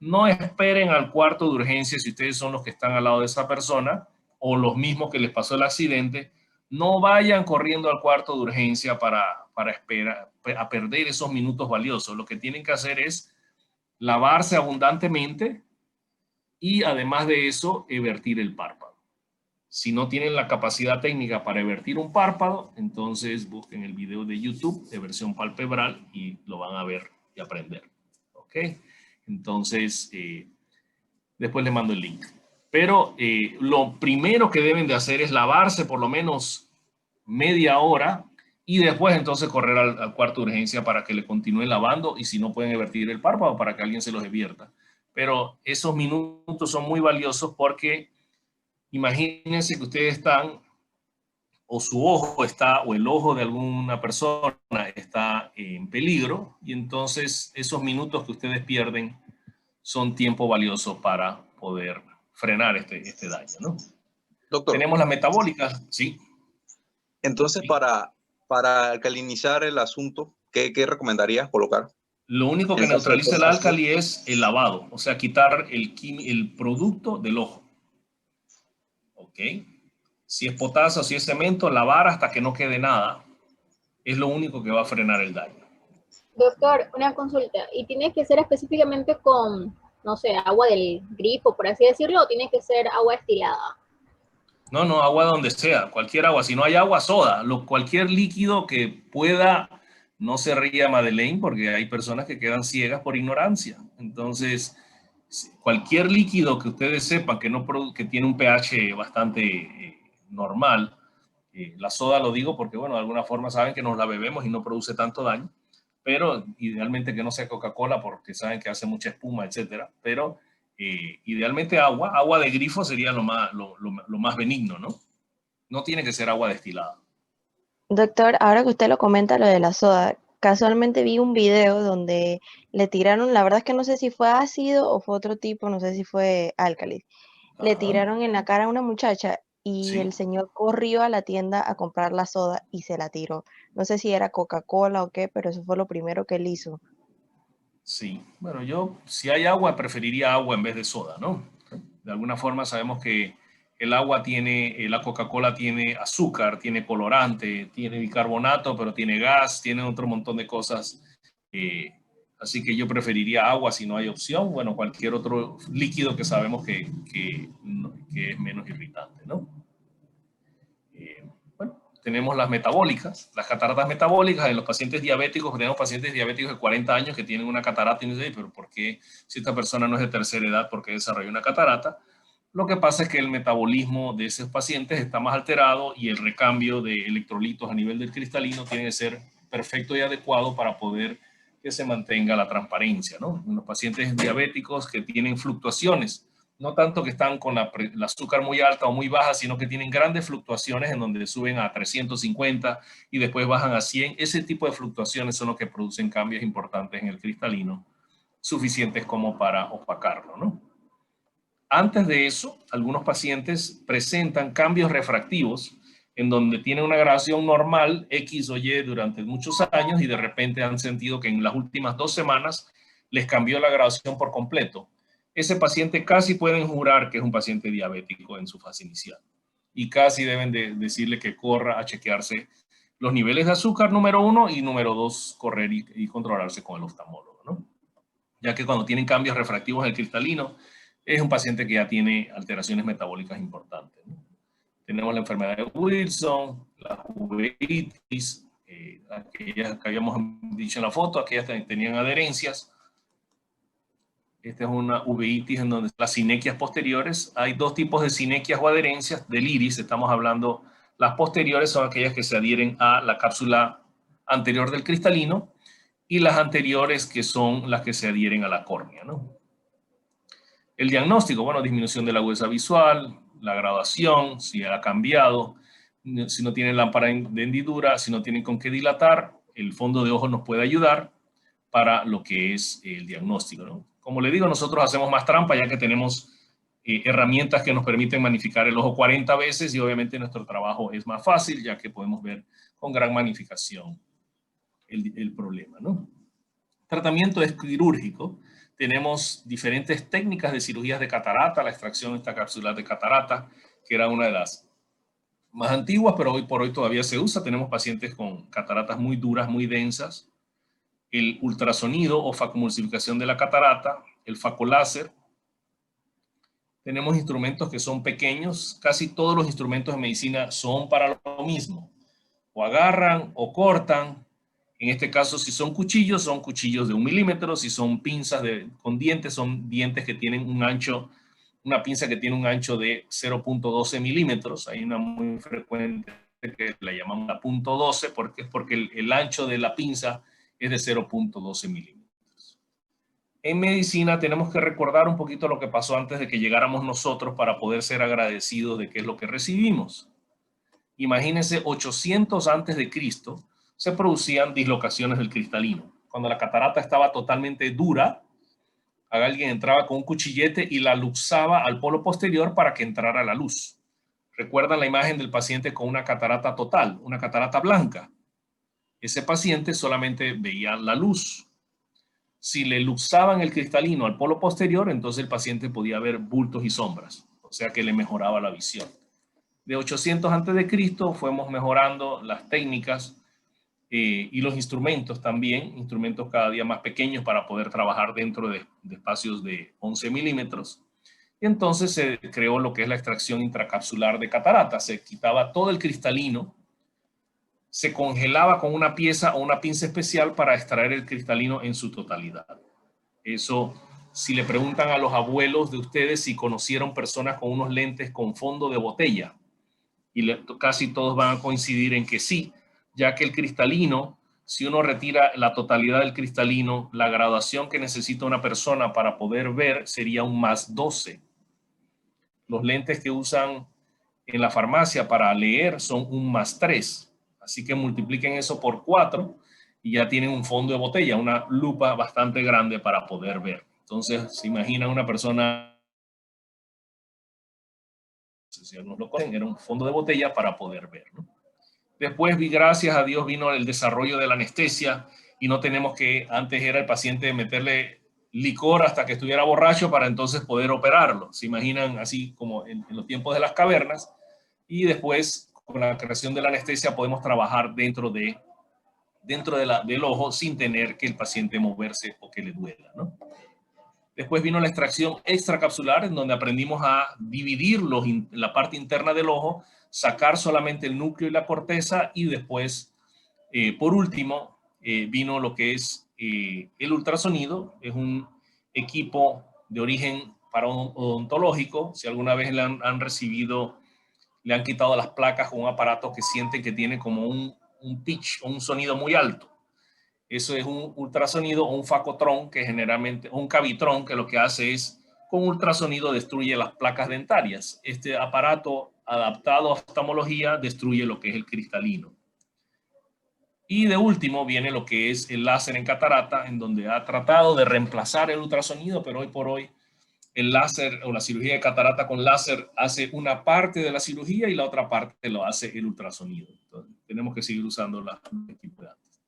No esperen al cuarto de urgencia si ustedes son los que están al lado de esa persona o los mismos que les pasó el accidente. No vayan corriendo al cuarto de urgencia para esperar a perder esos minutos valiosos. Lo que tienen que hacer es lavarse abundantemente y además de eso, evertir el párpado. Si no tienen la capacidad técnica para evertir un párpado, entonces busquen el video de YouTube de versión palpebral y lo van a ver y aprender. ¿Ok? Entonces, después les mando el link. Pero lo primero que deben de hacer es lavarse por lo menos media hora y después entonces correr al cuarto de urgencia para que le continúen lavando y si no pueden evertir el párpado para que alguien se los evierta. Pero esos minutos son muy valiosos porque imagínense que ustedes están o su ojo está o el ojo de alguna persona está en peligro y entonces esos minutos que ustedes pierden son tiempo valioso para poder frenar este daño, ¿no? Doctor, Tenemos las metabólicas, sí. entonces Sí. para alcalinizar el asunto, ¿qué recomendarías colocar? Lo único que En caso de neutraliza el potasio. álcali es el lavado, o sea, quitar el producto del ojo. ¿Ok? Si es potasio, si es cemento, lavar hasta que no quede nada. Es lo único que va a frenar el daño. Doctor, una consulta. ¿Y tiene que ser específicamente con, no sé, agua del grifo, por así decirlo, o tiene que ser agua destilada? No, agua donde sea, cualquier agua. Si no hay agua, soda. Cualquier líquido que pueda, no se ría Madeleine, porque hay personas que quedan ciegas por ignorancia. Entonces, cualquier líquido que ustedes sepan que, que tiene un pH bastante normal, la soda lo digo porque, bueno, de alguna forma saben que nos la bebemos y no produce tanto daño, pero idealmente que no sea Coca-Cola porque saben que hace mucha espuma, etcétera. Pero idealmente agua de grifo sería lo más benigno, ¿no? No tiene que ser agua destilada. Doctor, ahora que usted lo comenta lo de la soda, casualmente vi un video donde le tiraron, la verdad es que no sé si fue ácido o fue otro tipo, no sé si fue álcali. Le Ajá. tiraron en la cara a una muchacha y Sí, el señor corrió a la tienda a comprar la soda y se la tiró. No sé si era Coca-Cola o qué, pero eso fue lo primero que él hizo. sí. Bueno, yo, si hay agua, preferiría agua en vez de soda, ¿no? De alguna forma sabemos que el agua tiene, la Coca-Cola tiene azúcar, tiene colorante, tiene bicarbonato, pero tiene gas, tiene otro montón de cosas. eh, Así que yo preferiría agua si no hay opción. Bueno, cualquier otro líquido que sabemos que es menos irritante, ¿no? Bueno, tenemos las metabólicas, las cataratas metabólicas en los pacientes diabéticos. Tenemos pacientes diabéticos de 40 años que tienen una catarata y no sé, pero ¿por qué si esta persona no es de tercera edad, por qué desarrolla una catarata? Lo que pasa es que el metabolismo de esos pacientes está más alterado y el recambio de electrolitos a nivel del cristalino tiene que ser perfecto y adecuado para poder que se mantenga la transparencia, ¿no? En los pacientes diabéticos que tienen fluctuaciones, no tanto que están con la azúcar muy alta o muy baja, sino que tienen grandes fluctuaciones en donde suben a 350 y después bajan a 100. Ese tipo de fluctuaciones son los que producen cambios importantes en el cristalino, suficientes como para opacarlo, ¿no? Antes de eso, algunos pacientes presentan cambios refractivos en donde tienen una gradación normal X o Y durante muchos años y de repente han sentido que en las últimas 2 semanas les cambió la gradación por completo. Ese paciente casi pueden jurar que es un paciente diabético en su fase inicial y casi deben de decirle que corra a chequearse los niveles de azúcar, número 1, y número 2, correr y controlarse con el oftalmólogo, ¿no? Ya que cuando tienen cambios refractivos en el cristalino, es un paciente que ya tiene alteraciones metabólicas importantes, ¿no? Tenemos la enfermedad de Wilson, la uveitis, aquellas que habíamos dicho en la foto, aquellas que tenían adherencias. Esta es una uveitis en donde las sinequias posteriores, hay 2 tipos de sinequias o adherencias del iris, estamos hablando, las posteriores son aquellas que se adhieren a la cápsula anterior del cristalino y las anteriores que son las que se adhieren a la córnea, ¿no? El diagnóstico, bueno, disminución de la agudeza visual, la graduación, si ha cambiado, si no tienen lámpara de hendidura, si no tienen con qué dilatar, el fondo de ojo nos puede ayudar para lo que es el diagnóstico, ¿no? Como le digo, nosotros hacemos más trampa ya que tenemos herramientas que nos permiten magnificar el ojo 40 veces y obviamente nuestro trabajo es más fácil ya que podemos ver con gran magnificación el problema, ¿no? Tratamiento es quirúrgico. Tenemos diferentes técnicas de cirugías de catarata, la extracción de esta cápsula de catarata, que era una de las más antiguas, pero hoy por hoy todavía se usa. Tenemos pacientes con cataratas muy duras, muy densas. El ultrasonido o facomulsificación de la catarata, el facoláser. Tenemos instrumentos que son pequeños. Casi todos los instrumentos de medicina son para lo mismo. O agarran o cortan. En este caso, si son cuchillos de 1 milímetro. Si son pinzas con dientes, son dientes que tienen un ancho, una pinza que tiene un ancho de 0.12 milímetros. Hay una muy frecuente que la llamamos la .12 porque el ancho de la pinza es de 0.12 milímetros. En medicina tenemos que recordar un poquito lo que pasó antes de que llegáramos nosotros para poder ser agradecidos de qué es lo que recibimos. Imagínense, 800 antes de Cristo se producían dislocaciones del cristalino. Cuando la catarata estaba totalmente dura, alguien entraba con un cuchillete y la luxaba al polo posterior para que entrara la luz. ¿Recuerdan la imagen del paciente con una catarata total, una catarata blanca? Ese paciente solamente veía la luz. Si le luxaban el cristalino al polo posterior, entonces el paciente podía ver bultos y sombras, o sea que le mejoraba la visión. De 800 a.C. fuimos mejorando las técnicas y los instrumentos también, instrumentos cada día más pequeños para poder trabajar dentro de espacios de 11 milímetros. Y entonces se creó lo que es la extracción intracapsular de catarata. Se quitaba todo el cristalino, se congelaba con una pieza o una pinza especial para extraer el cristalino en su totalidad. Eso, si le preguntan a los abuelos de ustedes si conocieron personas con unos lentes con fondo de botella, y casi todos van a coincidir en que sí, ya que el cristalino, si uno retira la totalidad del cristalino, la graduación que necesita una persona para poder ver sería un +12. Los lentes que usan en la farmacia para leer son un +3. Así que multipliquen eso por 4 y ya tienen un fondo de botella, una lupa bastante grande para poder ver. Entonces, se imaginan una persona, si no lo conocen, era un fondo de botella para poder ver, ¿no? Después, gracias a Dios, vino el desarrollo de la anestesia y no tenemos que, antes era el paciente meterle licor hasta que estuviera borracho para entonces poder operarlo. Se imaginan así como en los tiempos de las cavernas. Y después, con la creación de la anestesia, podemos trabajar dentro del ojo sin tener que el paciente moverse o que le duela, ¿no? Después vino la extracción extracapsular, en donde aprendimos a dividir la parte interna del ojo, sacar solamente el núcleo y la corteza, y después, por último, vino lo que es el ultrasonido. Es un equipo de origen odontológico. Si alguna vez le han recibido, le han quitado las placas con un aparato que sienten que tiene como un pitch o un sonido muy alto. Eso es un ultrasonido o un facotrón, que generalmente, o un cavitrón, que lo que hace es, con ultrasonido destruye las placas dentarias. Este aparato adaptado a oftalmología destruye lo que es el cristalino. Y de último viene lo que es el láser en catarata, en donde ha tratado de reemplazar el ultrasonido, pero hoy por hoy el láser o la cirugía de catarata con láser hace una parte de la cirugía y la otra parte lo hace el ultrasonido. Entonces, tenemos que seguir usando los equipos de antes.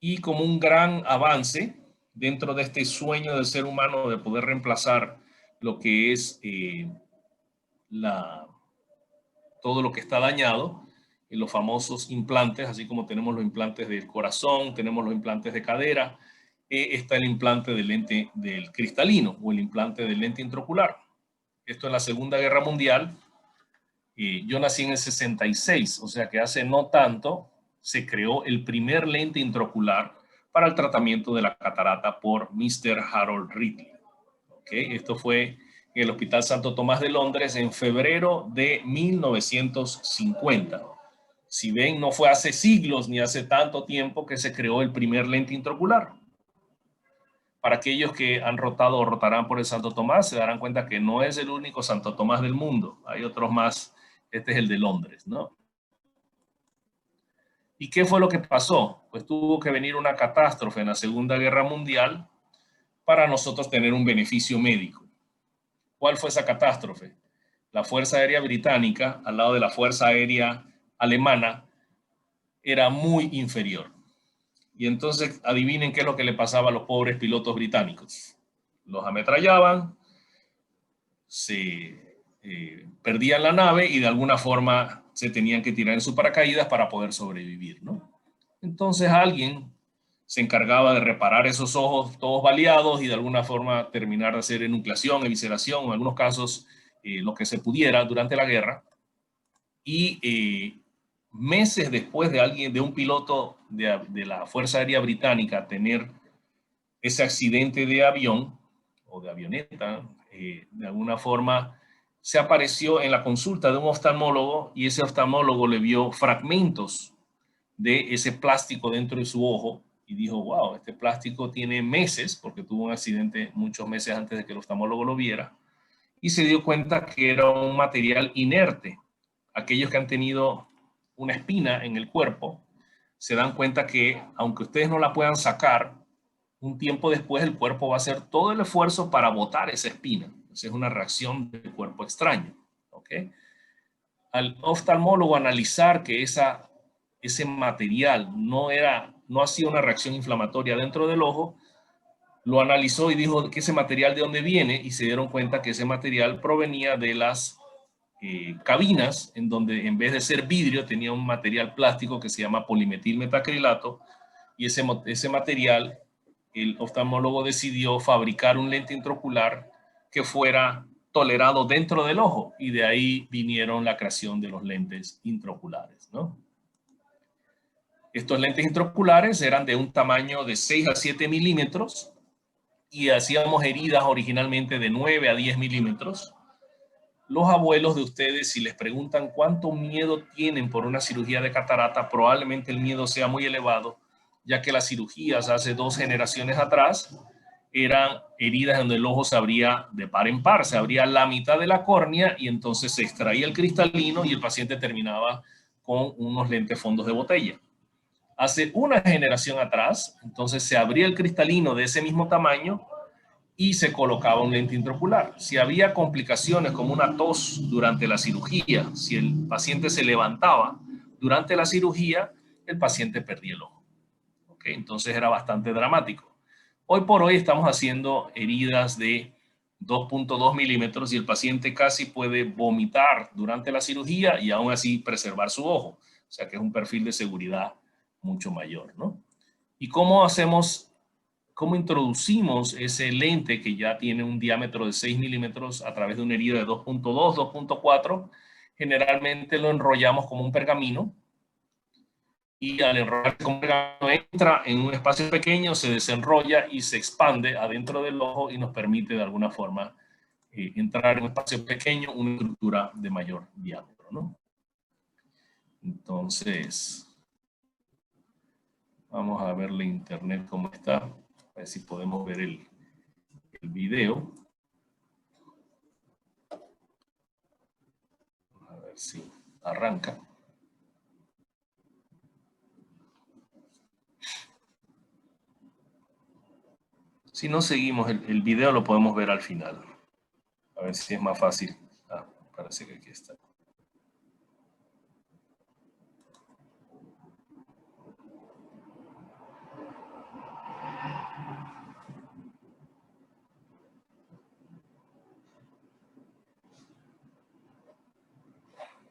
Y como un gran avance dentro de este sueño del ser humano de poder reemplazar lo que es todo lo que está dañado, los famosos implantes, así como tenemos los implantes del corazón, tenemos los implantes de cadera, está el implante del lente del cristalino o el implante del lente intraocular. Esto en la Segunda Guerra Mundial. Yo nací en el 66, o sea que hace no tanto se creó el primer lente intraocular para el tratamiento de la catarata por Mr. Harold Ridley. ¿Okay? Esto fue en el Hospital Santo Tomás de Londres en febrero de 1950. Si ven, no fue hace siglos ni hace tanto tiempo que se creó el primer lente intraocular. Para aquellos que han rotado o rotarán por el Santo Tomás, se darán cuenta que no es el único Santo Tomás del mundo. Hay otros más. Este es el de Londres, ¿no? ¿Y qué fue lo que pasó? Pues tuvo que venir una catástrofe en la Segunda Guerra Mundial para nosotros tener un beneficio médico. ¿Cuál fue esa catástrofe? La Fuerza Aérea Británica, al lado de la Fuerza Aérea Alemana, era muy inferior. Y entonces adivinen qué es lo que le pasaba a los pobres pilotos británicos. Los ametrallaban, se perdían la nave y de alguna forma se tenían que tirar en sus paracaídas para poder sobrevivir, ¿no? Entonces alguien se encargaba de reparar esos ojos todos baleados y de alguna forma terminar de hacer enucleación, evisceración, en algunos casos lo que se pudiera durante la guerra. Y meses después de un piloto de la Fuerza Aérea Británica tener ese accidente de avión o de avioneta, de alguna forma se apareció en la consulta de un oftalmólogo y ese oftalmólogo le vio fragmentos de ese plástico dentro de su ojo y dijo, wow, este plástico tiene meses, porque tuvo un accidente muchos meses antes de que el oftalmólogo lo viera, y se dio cuenta que era un material inerte. Aquellos que han tenido una espina en el cuerpo se dan cuenta que aunque ustedes no la puedan sacar, un tiempo después el cuerpo va a hacer todo el esfuerzo para botar esa espina. Esa es una reacción del cuerpo extraño. ¿Okay? al oftalmólogo analizar que ese material no hacía una reacción inflamatoria dentro del ojo, lo analizó y dijo que ese material de dónde viene, y se dieron cuenta que ese material provenía de las cabinas, en donde en vez de ser vidrio tenía un material plástico que se llama polimetilmetacrilato, y ese material, el oftalmólogo decidió fabricar un lente intraocular que fuera tolerado dentro del ojo, y de ahí vinieron la creación de los lentes intraoculares, ¿no? Estos lentes intraoculares eran de un tamaño de 6 a 7 milímetros y hacíamos heridas originalmente de 9 a 10 milímetros. Los abuelos de ustedes, si les preguntan cuánto miedo tienen por una cirugía de catarata, probablemente el miedo sea muy elevado, ya que las cirugías hace 2 generaciones atrás eran heridas donde el ojo se abría de par en par, se abría la mitad de la córnea y entonces se extraía el cristalino y el paciente terminaba con unos lentes fondos de botella. Hace una generación atrás, entonces se abría el cristalino de ese mismo tamaño y se colocaba un lente intraocular. Si había complicaciones como una tos durante la cirugía, si el paciente se levantaba durante la cirugía, el paciente perdía el ojo. ¿Okay? Entonces era bastante dramático. Hoy por hoy estamos haciendo heridas de 2.2 milímetros y el paciente casi puede vomitar durante la cirugía y aún así preservar su ojo. O sea que es un perfil de seguridad mucho mayor, ¿no? ¿Y cómo introducimos ese lente que ya tiene un diámetro de 6 milímetros a través de una herida de 2.2, 2.4? Generalmente lo enrollamos como un pergamino y al enrollarse como un pergamino entra en un espacio pequeño, se desenrolla y se expande adentro del ojo y nos permite de alguna forma entrar en un espacio pequeño, una estructura de mayor diámetro, ¿no? Entonces, vamos a ver la internet cómo está, a ver si podemos ver el video. A ver si arranca. Si no seguimos el video, lo podemos ver al final. A ver si es más fácil. Ah, parece que aquí está.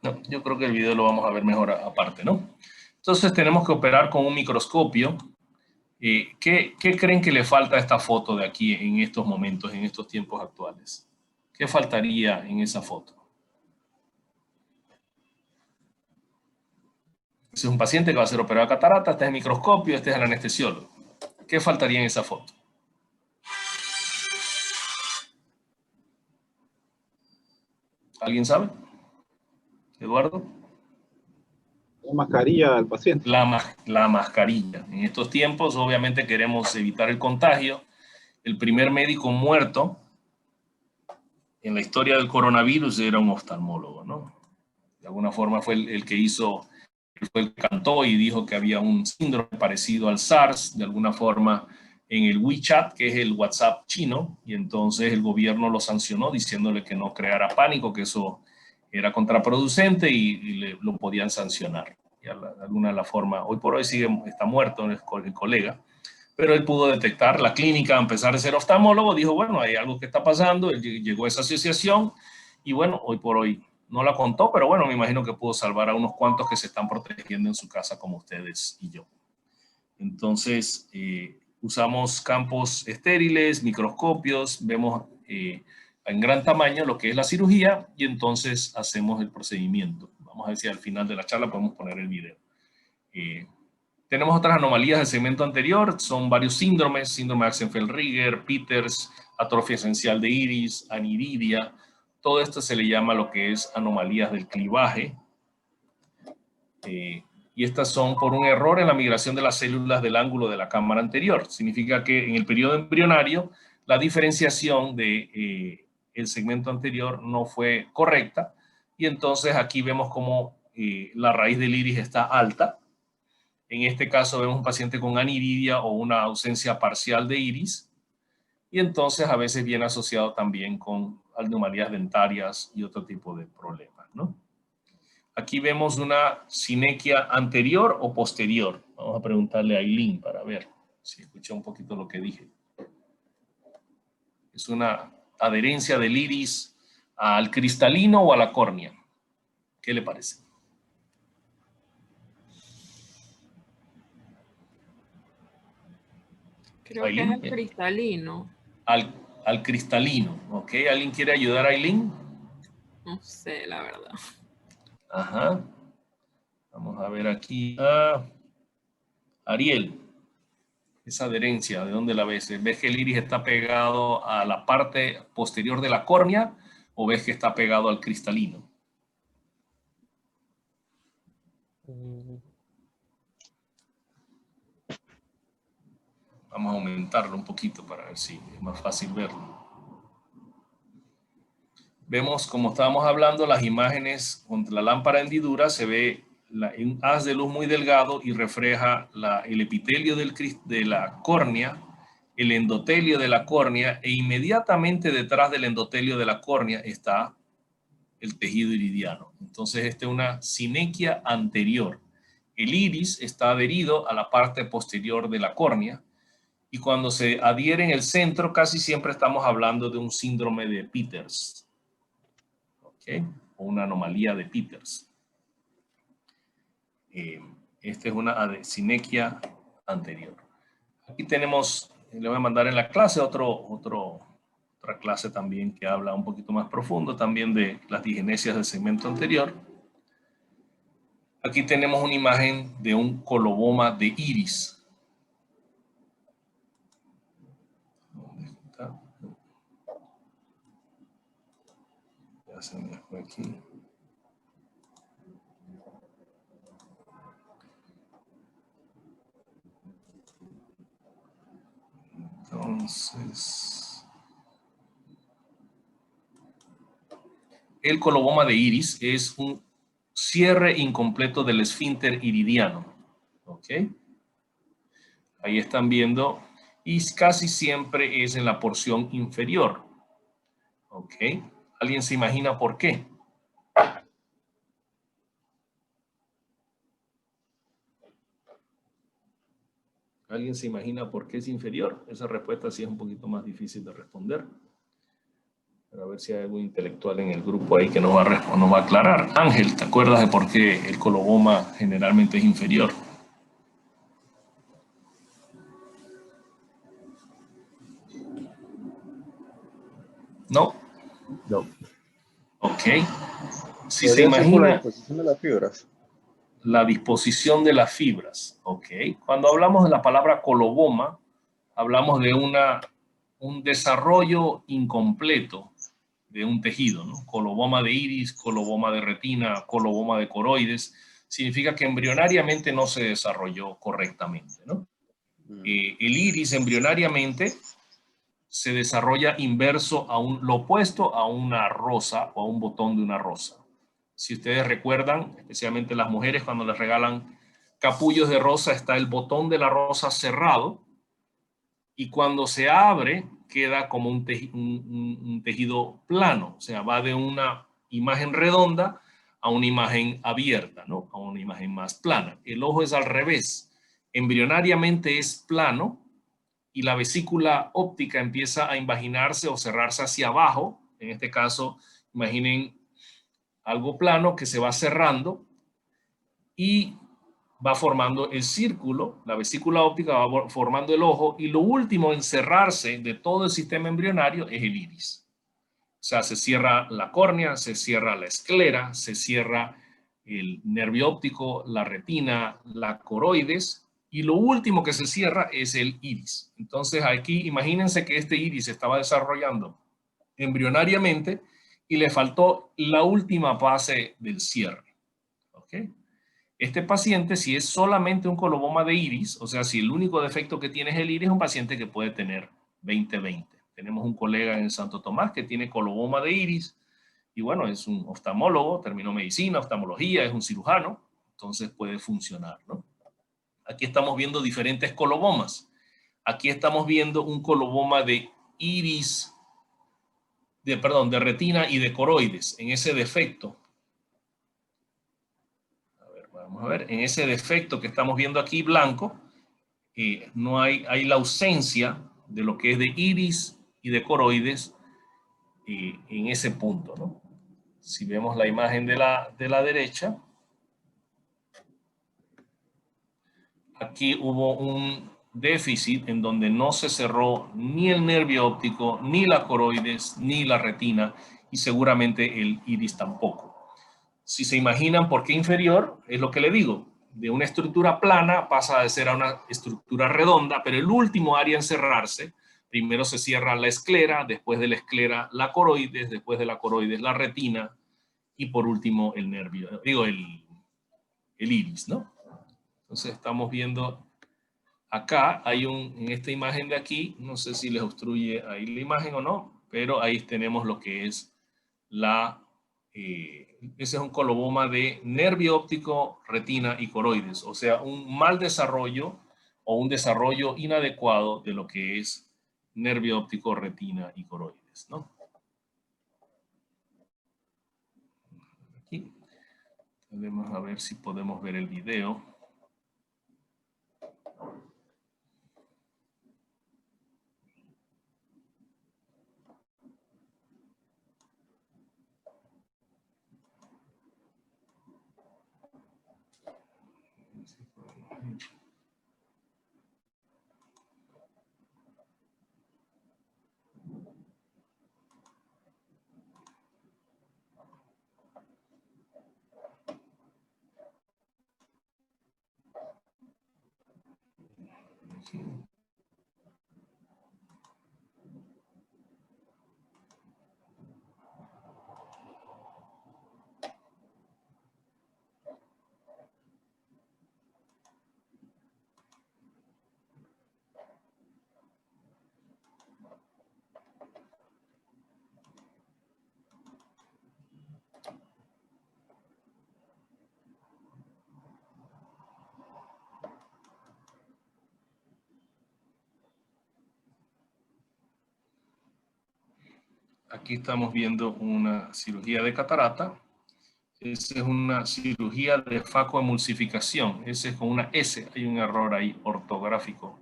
No, yo creo que el video lo vamos a ver mejor aparte, ¿no? Entonces tenemos que operar con un microscopio. ¿Qué creen que le falta a esta foto de aquí en estos momentos, en estos tiempos actuales? ¿Qué faltaría en esa foto? Este es un paciente que va a ser operado de catarata, este es el microscopio, este es el anestesiólogo. ¿Qué faltaría en esa foto? ¿Alguien sabe? ¿Eduardo? La mascarilla del paciente. La mascarilla. En estos tiempos, obviamente, queremos evitar el contagio. El primer médico muerto en la historia del coronavirus era un oftalmólogo, ¿no? De alguna forma fue el que cantó y dijo que había un síndrome parecido al SARS, de alguna forma, en el WeChat, que es el WhatsApp chino, y entonces el gobierno lo sancionó diciéndole que no creara pánico, que eso era contraproducente y lo podían sancionar. Y de alguna forma, hoy por hoy está muerto el colega, pero él pudo detectar la clínica, a pesar de ser oftalmólogo, dijo, bueno, hay algo que está pasando, él llegó a esa asociación y bueno, hoy por hoy no la contó, pero bueno, me imagino que pudo salvar a unos cuantos que se están protegiendo en su casa como ustedes y yo. Entonces, usamos campos estériles, microscopios, vemos en gran tamaño lo que es la cirugía y entonces hacemos el procedimiento. Vamos a ver si al final de la charla podemos poner el video. Tenemos otras anomalías del segmento anterior, son varios síndromes, síndrome de Axenfeld-Rieger, Peters, atrofia esencial de iris, aniridia. Todo esto se le llama lo que es anomalías del clivaje. Y estas son por un error en la migración de las células del ángulo de la cámara anterior. Significa que en el periodo embrionario la diferenciación de el segmento anterior no fue correcta y entonces aquí vemos como la raíz del iris está alta. En este caso vemos un paciente con aniridia o una ausencia parcial de iris y entonces a veces viene asociado también con anomalías dentarias y otro tipo de problemas, ¿no? Aquí vemos una sinequia anterior o posterior. Vamos a preguntarle a Aileen para ver si escuché un poquito lo que dije. Es una adherencia del iris al cristalino o a la córnea. ¿Qué le parece? Creo que es el cristalino. Al cristalino, ¿ok? ¿Alguien quiere ayudar a Aileen? No sé, la verdad. Ajá. Vamos a ver aquí. Ariel, esa adherencia, ¿de dónde la ves? ¿Ves que el iris está pegado a la parte posterior de la córnea o ves que está pegado al cristalino? Vamos a aumentarlo un poquito para ver si es más fácil verlo. Vemos, como estábamos hablando, las imágenes con la lámpara hendidura, se ve un haz de luz muy delgado y refleja el epitelio de la córnea, el endotelio de la córnea, e inmediatamente detrás del endotelio de la córnea está el tejido iridiano. Entonces, esta es una sinequia anterior. El iris está adherido a la parte posterior de la córnea y cuando se adhiere en el centro, casi siempre estamos hablando de un síndrome de Peters. ¿Okay? O una anomalía de Peters. Esta es una sinequia anterior. Aquí tenemos, le voy a mandar en la clase otra clase también que habla un poquito más profundo también de las digenesias del segmento anterior. Aquí tenemos una imagen de un coloboma de iris. ¿Dónde está? Ya se me fue aquí. Entonces, el coloboma de iris es un cierre incompleto del esfínter iridiano. ¿Ok? Ahí están viendo, y casi siempre es en la porción inferior. ¿Ok? ¿Alguien se imagina por qué? ¿Alguien se imagina por qué es inferior? Esa respuesta sí es un poquito más difícil de responder. Pero a ver si hay algún intelectual en el grupo ahí que nos va a aclarar. Ángel, ¿te acuerdas de por qué el coloboma generalmente es inferior? ¿No? No. Ok. Si Podría se ser por la imagina disposición de las fibras. la disposición de las fibras, ok. Cuando hablamos de la palabra coloboma, hablamos de un desarrollo incompleto de un tejido, ¿no? Coloboma de iris, coloboma de retina, coloboma de coroides, significa que embrionariamente no se desarrolló correctamente, ¿no? El iris embrionariamente se desarrolla inverso lo opuesto a una rosa o a un botón de una rosa. Si ustedes recuerdan, especialmente las mujeres cuando les regalan capullos de rosa, está el botón de la rosa cerrado y cuando se abre queda como un tejido plano, o sea, va de una imagen redonda a una imagen abierta, ¿no? A una imagen más plana. El ojo es al revés, embrionariamente es plano y la vesícula óptica empieza a invaginarse o cerrarse hacia abajo. En este caso, imaginen algo plano que se va cerrando y va formando el círculo, la vesícula óptica va formando el ojo y lo último en cerrarse de todo el sistema embrionario es el iris. O sea, se cierra la córnea, se cierra la esclera, se cierra el nervio óptico, la retina, la coroides y lo último que se cierra es el iris. Entonces aquí imagínense que este iris se estaba desarrollando embrionariamente y le faltó la última fase del cierre. ¿Ok? Este paciente, si es solamente un coloboma de iris, o sea, si el único defecto que tiene es el iris, es un paciente que puede tener 20-20. Tenemos un colega en Santo Tomás que tiene coloboma de iris y bueno, es un oftalmólogo, terminó medicina, oftalmología, es un cirujano, entonces puede funcionar, ¿no? Aquí estamos viendo diferentes colobomas. Aquí estamos viendo un coloboma de iris, de retina y de coroides en ese defecto. Vamos a ver, en ese defecto que estamos viendo aquí, blanco, no hay la ausencia de lo que es de iris y de coroides en ese punto, ¿no? Si vemos la imagen de la derecha, aquí hubo un déficit en donde no se cerró ni el nervio óptico, ni la coroides, ni la retina, y seguramente el iris tampoco. Si se imaginan por qué inferior, es lo que le digo. De una estructura plana pasa a ser a una estructura redonda, pero el último área en cerrarse, primero se cierra la esclera, después de la esclera la coroides, después de la coroides la retina, y por último el nervio, digo el iris, ¿no? Entonces estamos viendo acá, en esta imagen de aquí, no sé si les obstruye ahí la imagen o no, pero ahí tenemos lo que es ese es un coloboma de nervio óptico, retina y coroides, o sea, un mal desarrollo o un desarrollo inadecuado de lo que es nervio óptico, retina y coroides, ¿no? Aquí. Vamos a ver si podemos ver el video. Aquí estamos viendo una cirugía de catarata. Esa es una cirugía de facoemulsificación. Ese es con una S. Hay un error ahí ortográfico.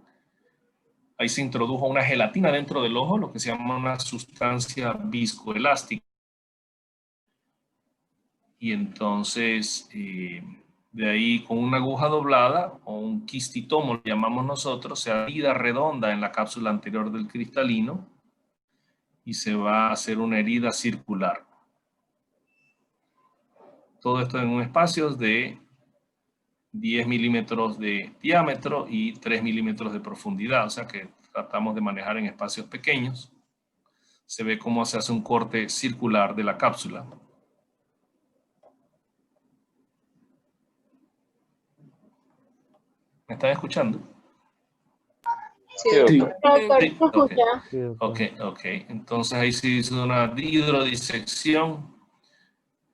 Ahí se introdujo una gelatina dentro del ojo, lo que se llama una sustancia viscoelástica. Y entonces, de ahí con una aguja doblada o un quistitomo, lo llamamos nosotros, se herida redonda en la cápsula anterior del cristalino y se va a hacer una herida circular. Todo esto en un espacio de 10 milímetros de diámetro y 3 milímetros de profundidad, o sea que tratamos de manejar en espacios pequeños. Se ve cómo se hace un corte circular de la cápsula. ¿Me están escuchando? Sí, doctor. Doctor, Sí, ¿se escucha? Sí, doctor. Ok. Entonces ahí se hizo una hidrodisección.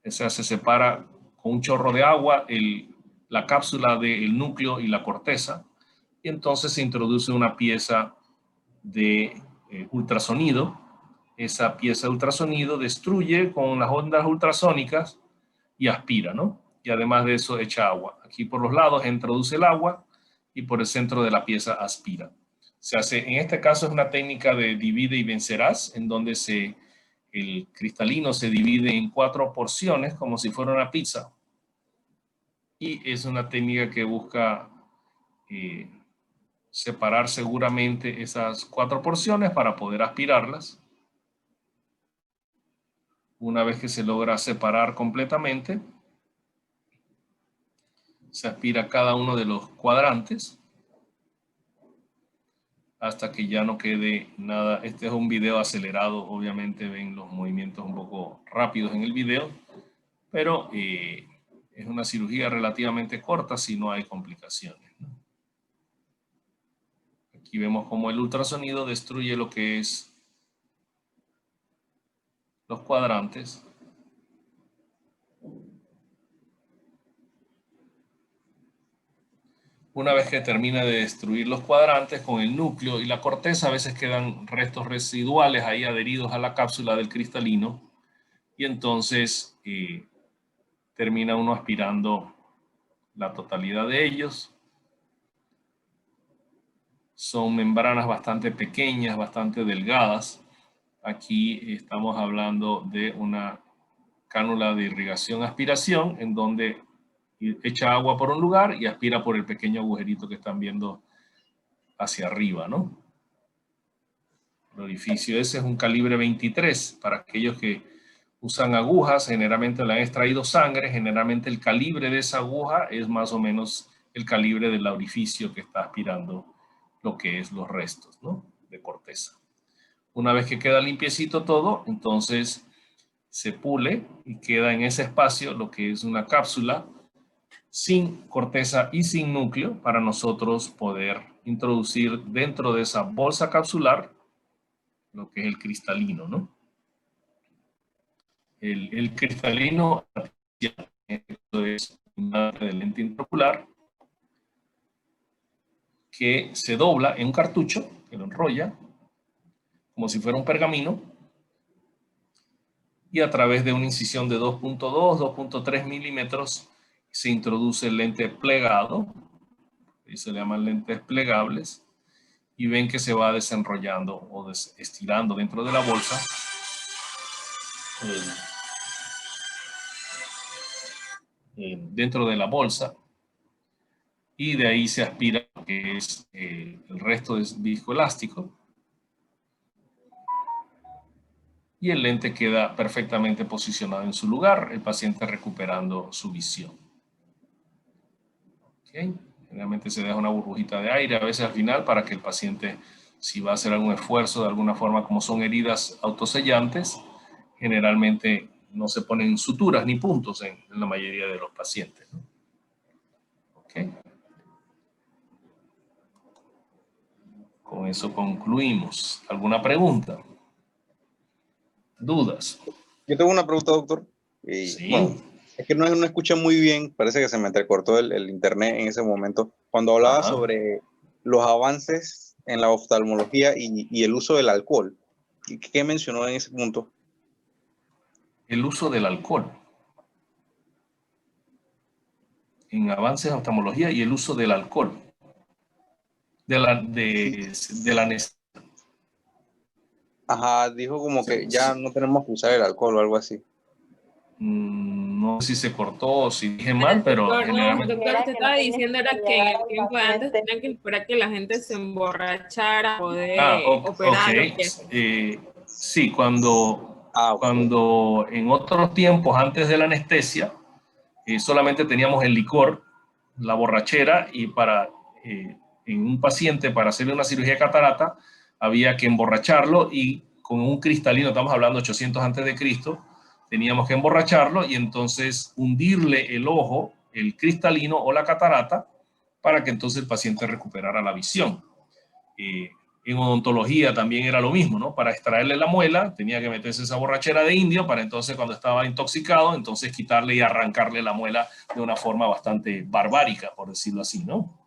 Esa se separa con un chorro de agua la cápsula del núcleo y la corteza. Y entonces se introduce una pieza de ultrasonido. Esa pieza de ultrasonido destruye con las ondas ultrasónicas y aspira, ¿no? Y además de eso echa agua. Aquí por los lados introduce el agua y por el centro de la pieza aspira. Se hace, en este caso es una técnica de divide y vencerás, en donde el cristalino se divide en 4 porciones como si fuera una pizza. Y es una técnica que busca separar seguramente esas 4 porciones para poder aspirarlas. Una vez que se logra separar completamente, se aspira cada uno de los cuadrantes hasta que ya no quede nada. Este es un video acelerado, obviamente ven los movimientos un poco rápidos en el video, pero es una cirugía relativamente corta si no hay complicaciones, ¿no? Aquí vemos cómo el ultrasonido destruye lo que es los cuadrantes. Una vez que termina de destruir los cuadrantes con el núcleo y la corteza, a veces quedan restos residuales ahí adheridos a la cápsula del cristalino y entonces termina uno aspirando la totalidad de ellos. Son membranas bastante pequeñas, bastante delgadas. Aquí estamos hablando de una cánula de irrigación-aspiración en donde echa agua por un lugar y aspira por el pequeño agujerito que están viendo hacia arriba, ¿no? El orificio ese es un calibre 23. Para aquellos que usan agujas, generalmente le han extraído sangre, generalmente el calibre de esa aguja es más o menos el calibre del orificio que está aspirando lo que es los restos, ¿no?, de corteza. Una vez que queda limpiecito todo, entonces se pule y queda en ese espacio lo que es una cápsula sin corteza y sin núcleo para nosotros poder introducir dentro de esa bolsa capsular lo que es el cristalino, ¿no? El cristalino esto es una de lente intraocular que se dobla en un cartucho, que lo enrolla como si fuera un pergamino, y a través de una incisión de 2.2, 2.3 milímetros se introduce el lente plegado, y se le llaman lentes plegables, y ven que se va desenrollando o estirando dentro de la bolsa dentro de la bolsa, y de ahí se aspira lo que es el resto es viscoelástico, y el lente queda perfectamente posicionado en su lugar, el paciente recuperando su visión. ¿Okay? Generalmente se deja una burbujita de aire a veces al final para que el paciente, si va a hacer algún esfuerzo de alguna forma, como son heridas autosellantes, generalmente no se ponen suturas ni puntos en la mayoría de los pacientes, ¿no? ¿Okay? Con eso concluimos. ¿Alguna pregunta? ¿Dudas? Yo tengo una pregunta, doctor. Sí. Bueno, es que no escuché muy bien, parece que se me entrecortó el internet en ese momento. Cuando hablaba sobre los avances en la oftalmología y el uso del alcohol, ¿qué mencionó en ese punto? El uso del alcohol. En avances en oftalmología y el uso del alcohol. De la necesidad. Ajá, dijo como que ya no tenemos que usar el alcohol o algo así. No sé si se cortó o si dije mal, pero doctor, generalmente... doctor, usted estaba diciendo era que en el tiempo de antes tenían que esperar que la gente se emborrachara para poder operar. Sí, cuando en otros tiempos, antes de la anestesia, solamente teníamos el licor, la borrachera, y en un paciente, para hacerle una cirugía de catarata, había que emborracharlo, y con un cristalino, estamos hablando 800 antes de Cristo, teníamos que emborracharlo y entonces hundirle el ojo, el cristalino o la catarata, para que entonces el paciente recuperara la visión. En odontología también era lo mismo, ¿no? Para extraerle la muela tenía que meterse esa borrachera de indio para entonces, cuando estaba intoxicado, entonces quitarle y arrancarle la muela de una forma bastante barbárica, por decirlo así, ¿no?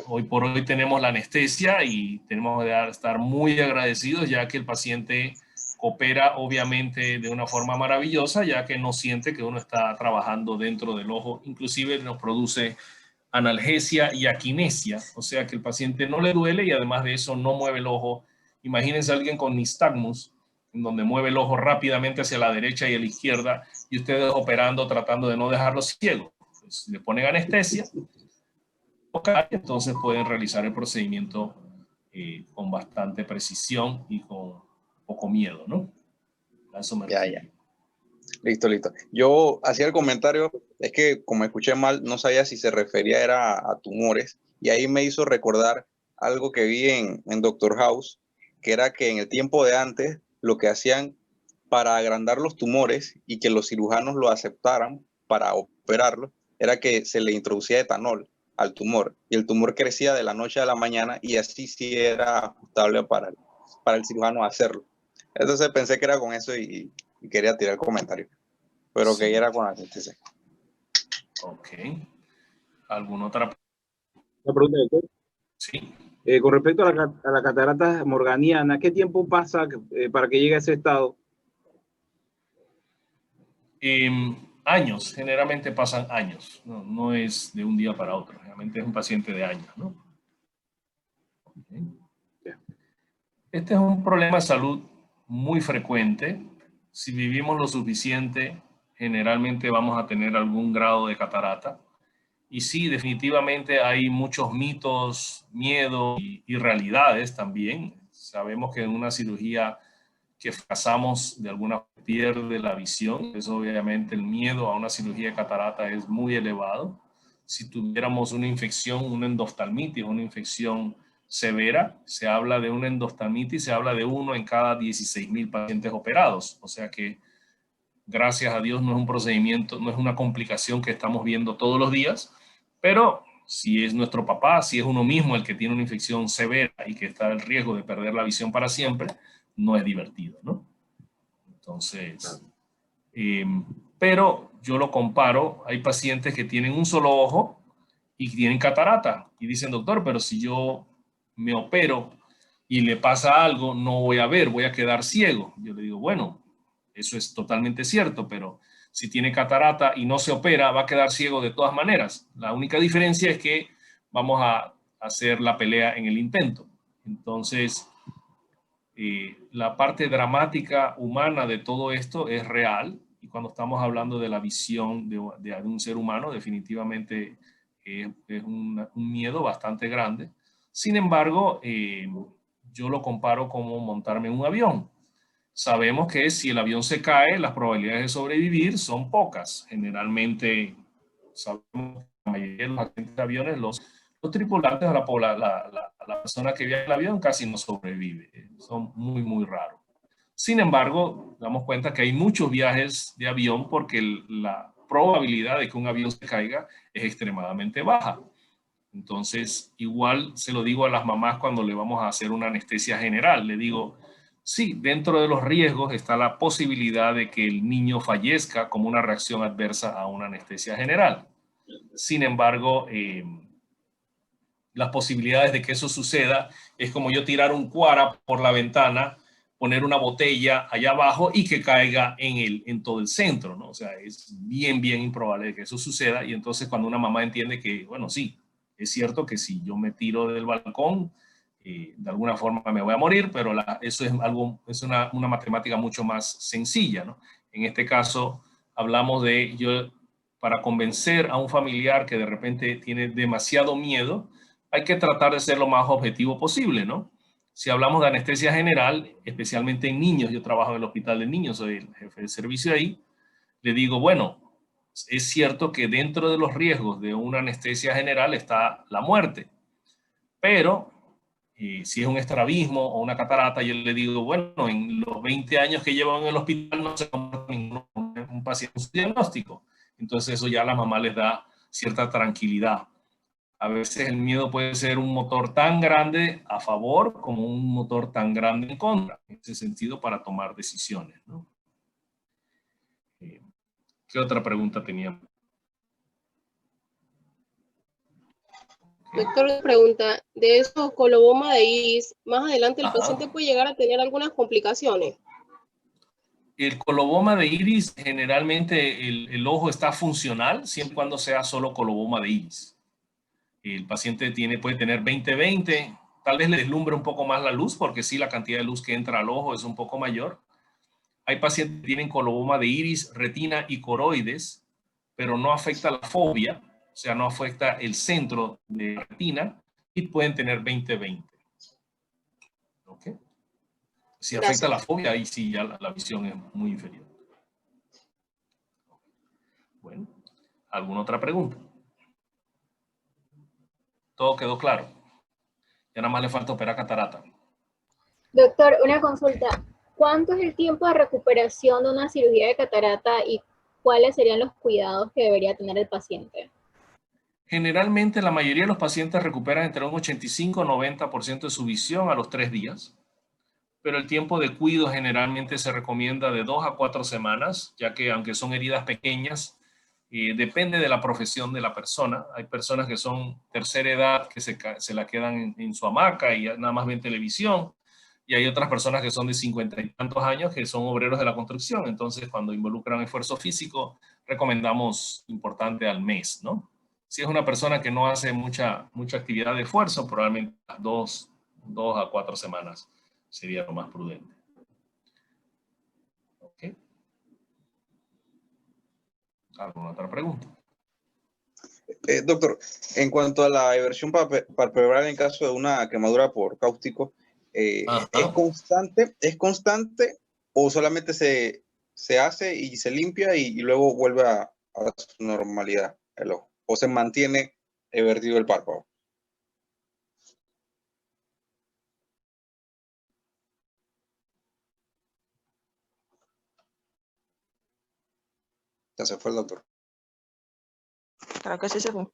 Hoy por hoy tenemos la anestesia y tenemos que estar muy agradecidos, ya que el paciente coopera obviamente de una forma maravillosa, ya que no siente que uno está trabajando dentro del ojo. Inclusive nos produce analgesia y aquinesia, o sea que el paciente no le duele y además de eso no mueve el ojo. Imagínense a alguien con nistagmus, en donde mueve el ojo rápidamente hacia la derecha y a la izquierda, y ustedes operando tratando de no dejarlo ciego. Pues le ponen anestesia, entonces pueden realizar el procedimiento con bastante precisión y con poco miedo, ¿no? A eso me refiero. Ya. Listo. Yo hacía el comentario, es que como escuché mal, no sabía si se refería era a tumores, y ahí me hizo recordar algo que vi en Doctor House, que era que en el tiempo de antes lo que hacían para agrandar los tumores y que los cirujanos lo aceptaran para operarlo, era que se le introducía etanol al tumor, y el tumor crecía de la noche a la mañana, y así sí era ajustable para el cirujano hacerlo. Entonces pensé que era con eso y quería tirar el comentario, pero sí, que era con la anestesia. Ok. ¿Alguna otra pregunta, doctor? Sí. Con respecto a la catarata morganiana, ¿qué tiempo pasa para que llegue a ese estado? años, generalmente pasan años, no es de un día para otro, realmente es un paciente de años, ¿no? Okay. Este es un problema de salud muy frecuente. Si vivimos lo suficiente, generalmente vamos a tener algún grado de catarata. Y sí, definitivamente hay muchos mitos, miedos y realidades también. Sabemos que en una cirugía que fracasamos de alguna forma pierde la visión. Eso obviamente el miedo a una cirugía de catarata es muy elevado. Si tuviéramos una infección, una endoftalmitis, una infección severa, se habla de una endoftalmitis, se habla de 1 en cada 16,000 pacientes operados. O sea que, gracias a Dios, no es un procedimiento, no es una complicación que estamos viendo todos los días, pero si es nuestro papá, si es uno mismo el que tiene una infección severa y que está en riesgo de perder la visión para siempre, no es divertido, ¿no? Entonces, pero yo lo comparo, hay pacientes que tienen un solo ojo y tienen catarata y dicen, doctor, pero si yo me opero y le pasa algo, no voy a ver, voy a quedar ciego. Yo le digo, bueno, eso es totalmente cierto, pero si tiene catarata y no se opera, va a quedar ciego de todas maneras. La única diferencia es que vamos a hacer la pelea en el intento. Entonces, la parte dramática humana de todo esto es real, y cuando estamos hablando de la visión de un ser humano, definitivamente es un miedo bastante grande. Sin embargo, yo lo comparo como montarme en un avión. Sabemos que si el avión se cae, las probabilidades de sobrevivir son pocas. Generalmente, sabemos que la mayoría de los accidentes de aviones, los tripulantes o la persona que viaja en el avión casi no sobrevive. Son muy, muy raros. Sin embargo, damos cuenta que hay muchos viajes de avión porque la probabilidad de que un avión se caiga es extremadamente baja. Entonces, igual se lo digo a las mamás cuando le vamos a hacer una anestesia general. Le digo, sí, dentro de los riesgos está la posibilidad de que el niño fallezca como una reacción adversa a una anestesia general. Sin embargo, las posibilidades de que eso suceda es como yo tirar un cuara por la ventana, poner una botella allá abajo y que caiga en todo el centro, ¿no? O sea, es bien, bien improbable que eso suceda. Y entonces cuando una mamá entiende que, bueno, sí, es cierto que si yo me tiro del balcón, de alguna forma me voy a morir, pero eso es una matemática mucho más sencilla, ¿no? En este caso, hablamos de, para convencer a un familiar que de repente tiene demasiado miedo, hay que tratar de ser lo más objetivo posible, ¿no? Si hablamos de anestesia general, especialmente en niños, yo trabajo en el hospital de niños, soy el jefe de servicio ahí, le digo, bueno, es cierto que dentro de los riesgos de una anestesia general está la muerte, pero si es un estrabismo o una catarata, yo le digo, bueno, en los 20 años que llevo en el hospital no se convierte en un paciente diagnóstico. Entonces eso ya a la mamá les da cierta tranquilidad. A veces el miedo puede ser un motor tan grande a favor como un motor tan grande en contra, en ese sentido, para tomar decisiones, ¿no? ¿Qué otra pregunta teníamos? Doctor, pregunta, de eso coloboma de iris, más adelante el paciente puede llegar a tener algunas complicaciones. El coloboma de iris, generalmente el ojo está funcional, siempre y cuando sea solo coloboma de iris. El paciente puede tener 20/20, tal vez le deslumbre un poco más la luz, porque sí, la cantidad de luz que entra al ojo es un poco mayor. Hay pacientes que tienen coloboma de iris, retina y coroides, pero no afecta la fobia, o sea, no afecta el centro de la retina, y pueden tener 20/20. ¿Ok? Si afecta la fobia, ahí sí ya la visión es muy inferior. Bueno, ¿alguna otra pregunta? ¿Todo quedó claro? Ya nada más le falta operar catarata. Doctor, una consulta. ¿Cuánto es el tiempo de recuperación de una cirugía de catarata y cuáles serían los cuidados que debería tener el paciente? Generalmente la mayoría de los pacientes recuperan entre un 85 y 90% de su visión a los 3 días, pero el tiempo de cuidado generalmente se recomienda de 2 a 4 semanas, ya que aunque son heridas pequeñas, depende de la profesión de la persona. Hay personas que son tercera edad que se la quedan en su hamaca y nada más ven televisión, y hay otras personas que son de 50 y tantos años que son obreros de la construcción. Entonces, cuando involucran esfuerzo físico, recomendamos importante al mes, ¿no? Si es una persona que no hace mucha actividad de esfuerzo, probablemente las 2 a 4 semanas sería lo más prudente. ¿Ok? ¿Alguna otra pregunta? Doctor, ¿en cuanto a la eversión palpebral en caso de una quemadura por cáustico, ¿es constante o solamente se hace y se limpia y luego vuelve a su normalidad el ojo? ¿O se mantiene vertido el párpado? Ya se fue el doctor. Creo que sí se fue.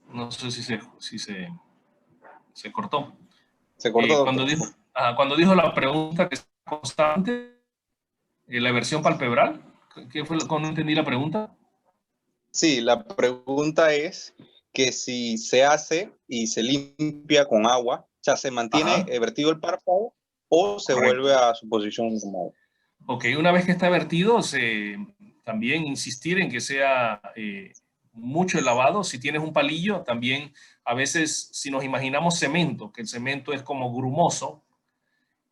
No sé si se cortó. Se cortó, cuando dijo la pregunta que es constante, la eversión palpebral, ¿qué fue? ¿No entendí la pregunta? Sí, la pregunta es que si se hace y se limpia con agua, o sea, ¿se mantiene vertido el párpado o se vuelve a su posición normal? Ok, una vez que está vertido, también insistir en que sea mucho el lavado. Si tienes un palillo, también a veces, si nos imaginamos cemento, que el cemento es como grumoso,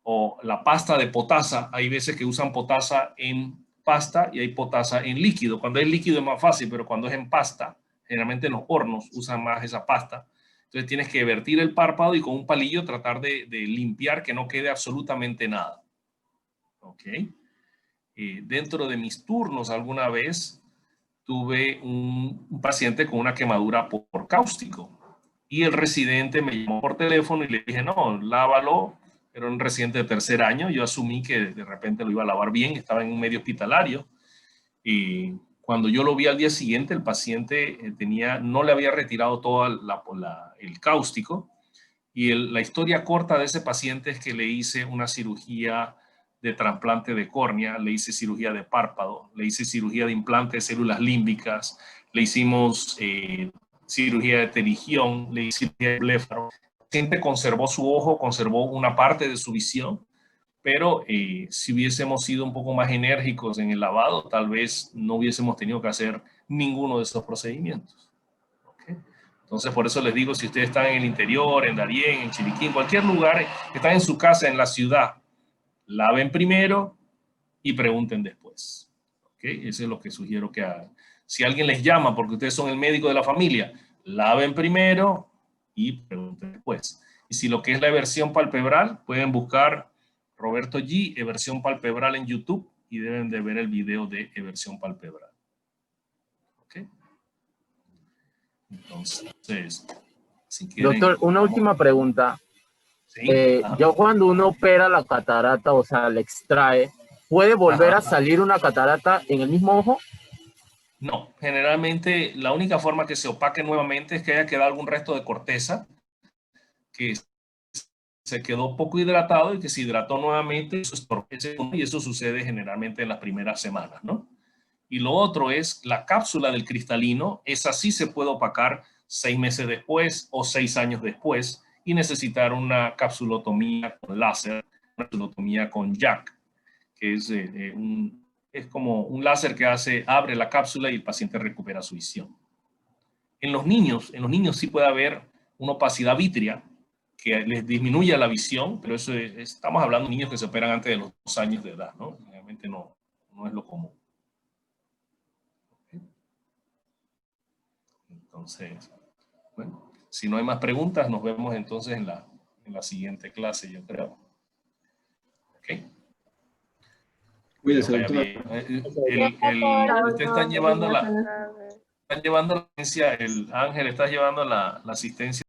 o la pasta de potasa, hay veces que usan potasa en pasta y hay potasa en líquido. Cuando es líquido es más fácil, pero cuando es en pasta, generalmente en los hornos usan más esa pasta. Entonces tienes que vertir el párpado y con un palillo tratar de limpiar que no quede absolutamente nada. ¿Ok? Dentro de mis turnos alguna vez tuve un paciente con una quemadura por cáustico y el residente me llamó por teléfono y le dije, no, lávalo. Era un residente de tercer año, yo asumí que de repente lo iba a lavar bien, estaba en un medio hospitalario y cuando yo lo vi al día siguiente, el paciente no le había retirado todo el cáustico y la historia corta de ese paciente es que le hice una cirugía de trasplante de córnea, le hice cirugía de párpado, le hice cirugía de implante de células límbicas, le hicimos cirugía de pterigión, le hice cirugía de bléfaro. El paciente conservó su ojo, conservó una parte de su visión, pero si hubiésemos sido un poco más enérgicos en el lavado, tal vez no hubiésemos tenido que hacer ninguno de esos procedimientos. ¿Okay? Entonces, por eso les digo, si ustedes están en el interior, en Darién, en Chiriquí, en cualquier lugar, están en su casa, en la ciudad, laven primero y pregunten después. ¿Okay? Eso es lo que sugiero que hagan. Si alguien les llama porque ustedes son el médico de la familia, laven primero y pregunten después. Y si lo que es la eversión palpebral, pueden buscar Roberto G, eversión palpebral en YouTube y deben de ver el video de eversión palpebral. ¿Ok? Entonces, si quieren... Doctor, una última pregunta. ¿Sí? Yo cuando uno opera la catarata, o sea, la extrae, ¿puede volver a salir una catarata en el mismo ojo? No, generalmente la única forma que se opaque nuevamente es que haya quedado algún resto de corteza que se quedó poco hidratado y que se hidrató nuevamente, eso es y eso sucede generalmente en las primeras semanas, ¿no? Y lo otro es la cápsula del cristalino, esa sí se puede opacar 6 meses después o 6 años después y necesitar una capsulotomía con láser, una capsulotomía con Jack, que es como un láser que abre la cápsula y el paciente recupera su visión. En los niños sí puede haber una opacidad vítrea que les disminuye la visión, pero eso estamos hablando de niños que se operan antes de los 2 años de edad, ¿no? Realmente no es lo común. Entonces, bueno, si no hay más preguntas, nos vemos entonces en la siguiente clase, yo creo. ¿Ok? Cuídese, doctor. Ustedes están llevando la asistencia, el Ángel está llevando la asistencia.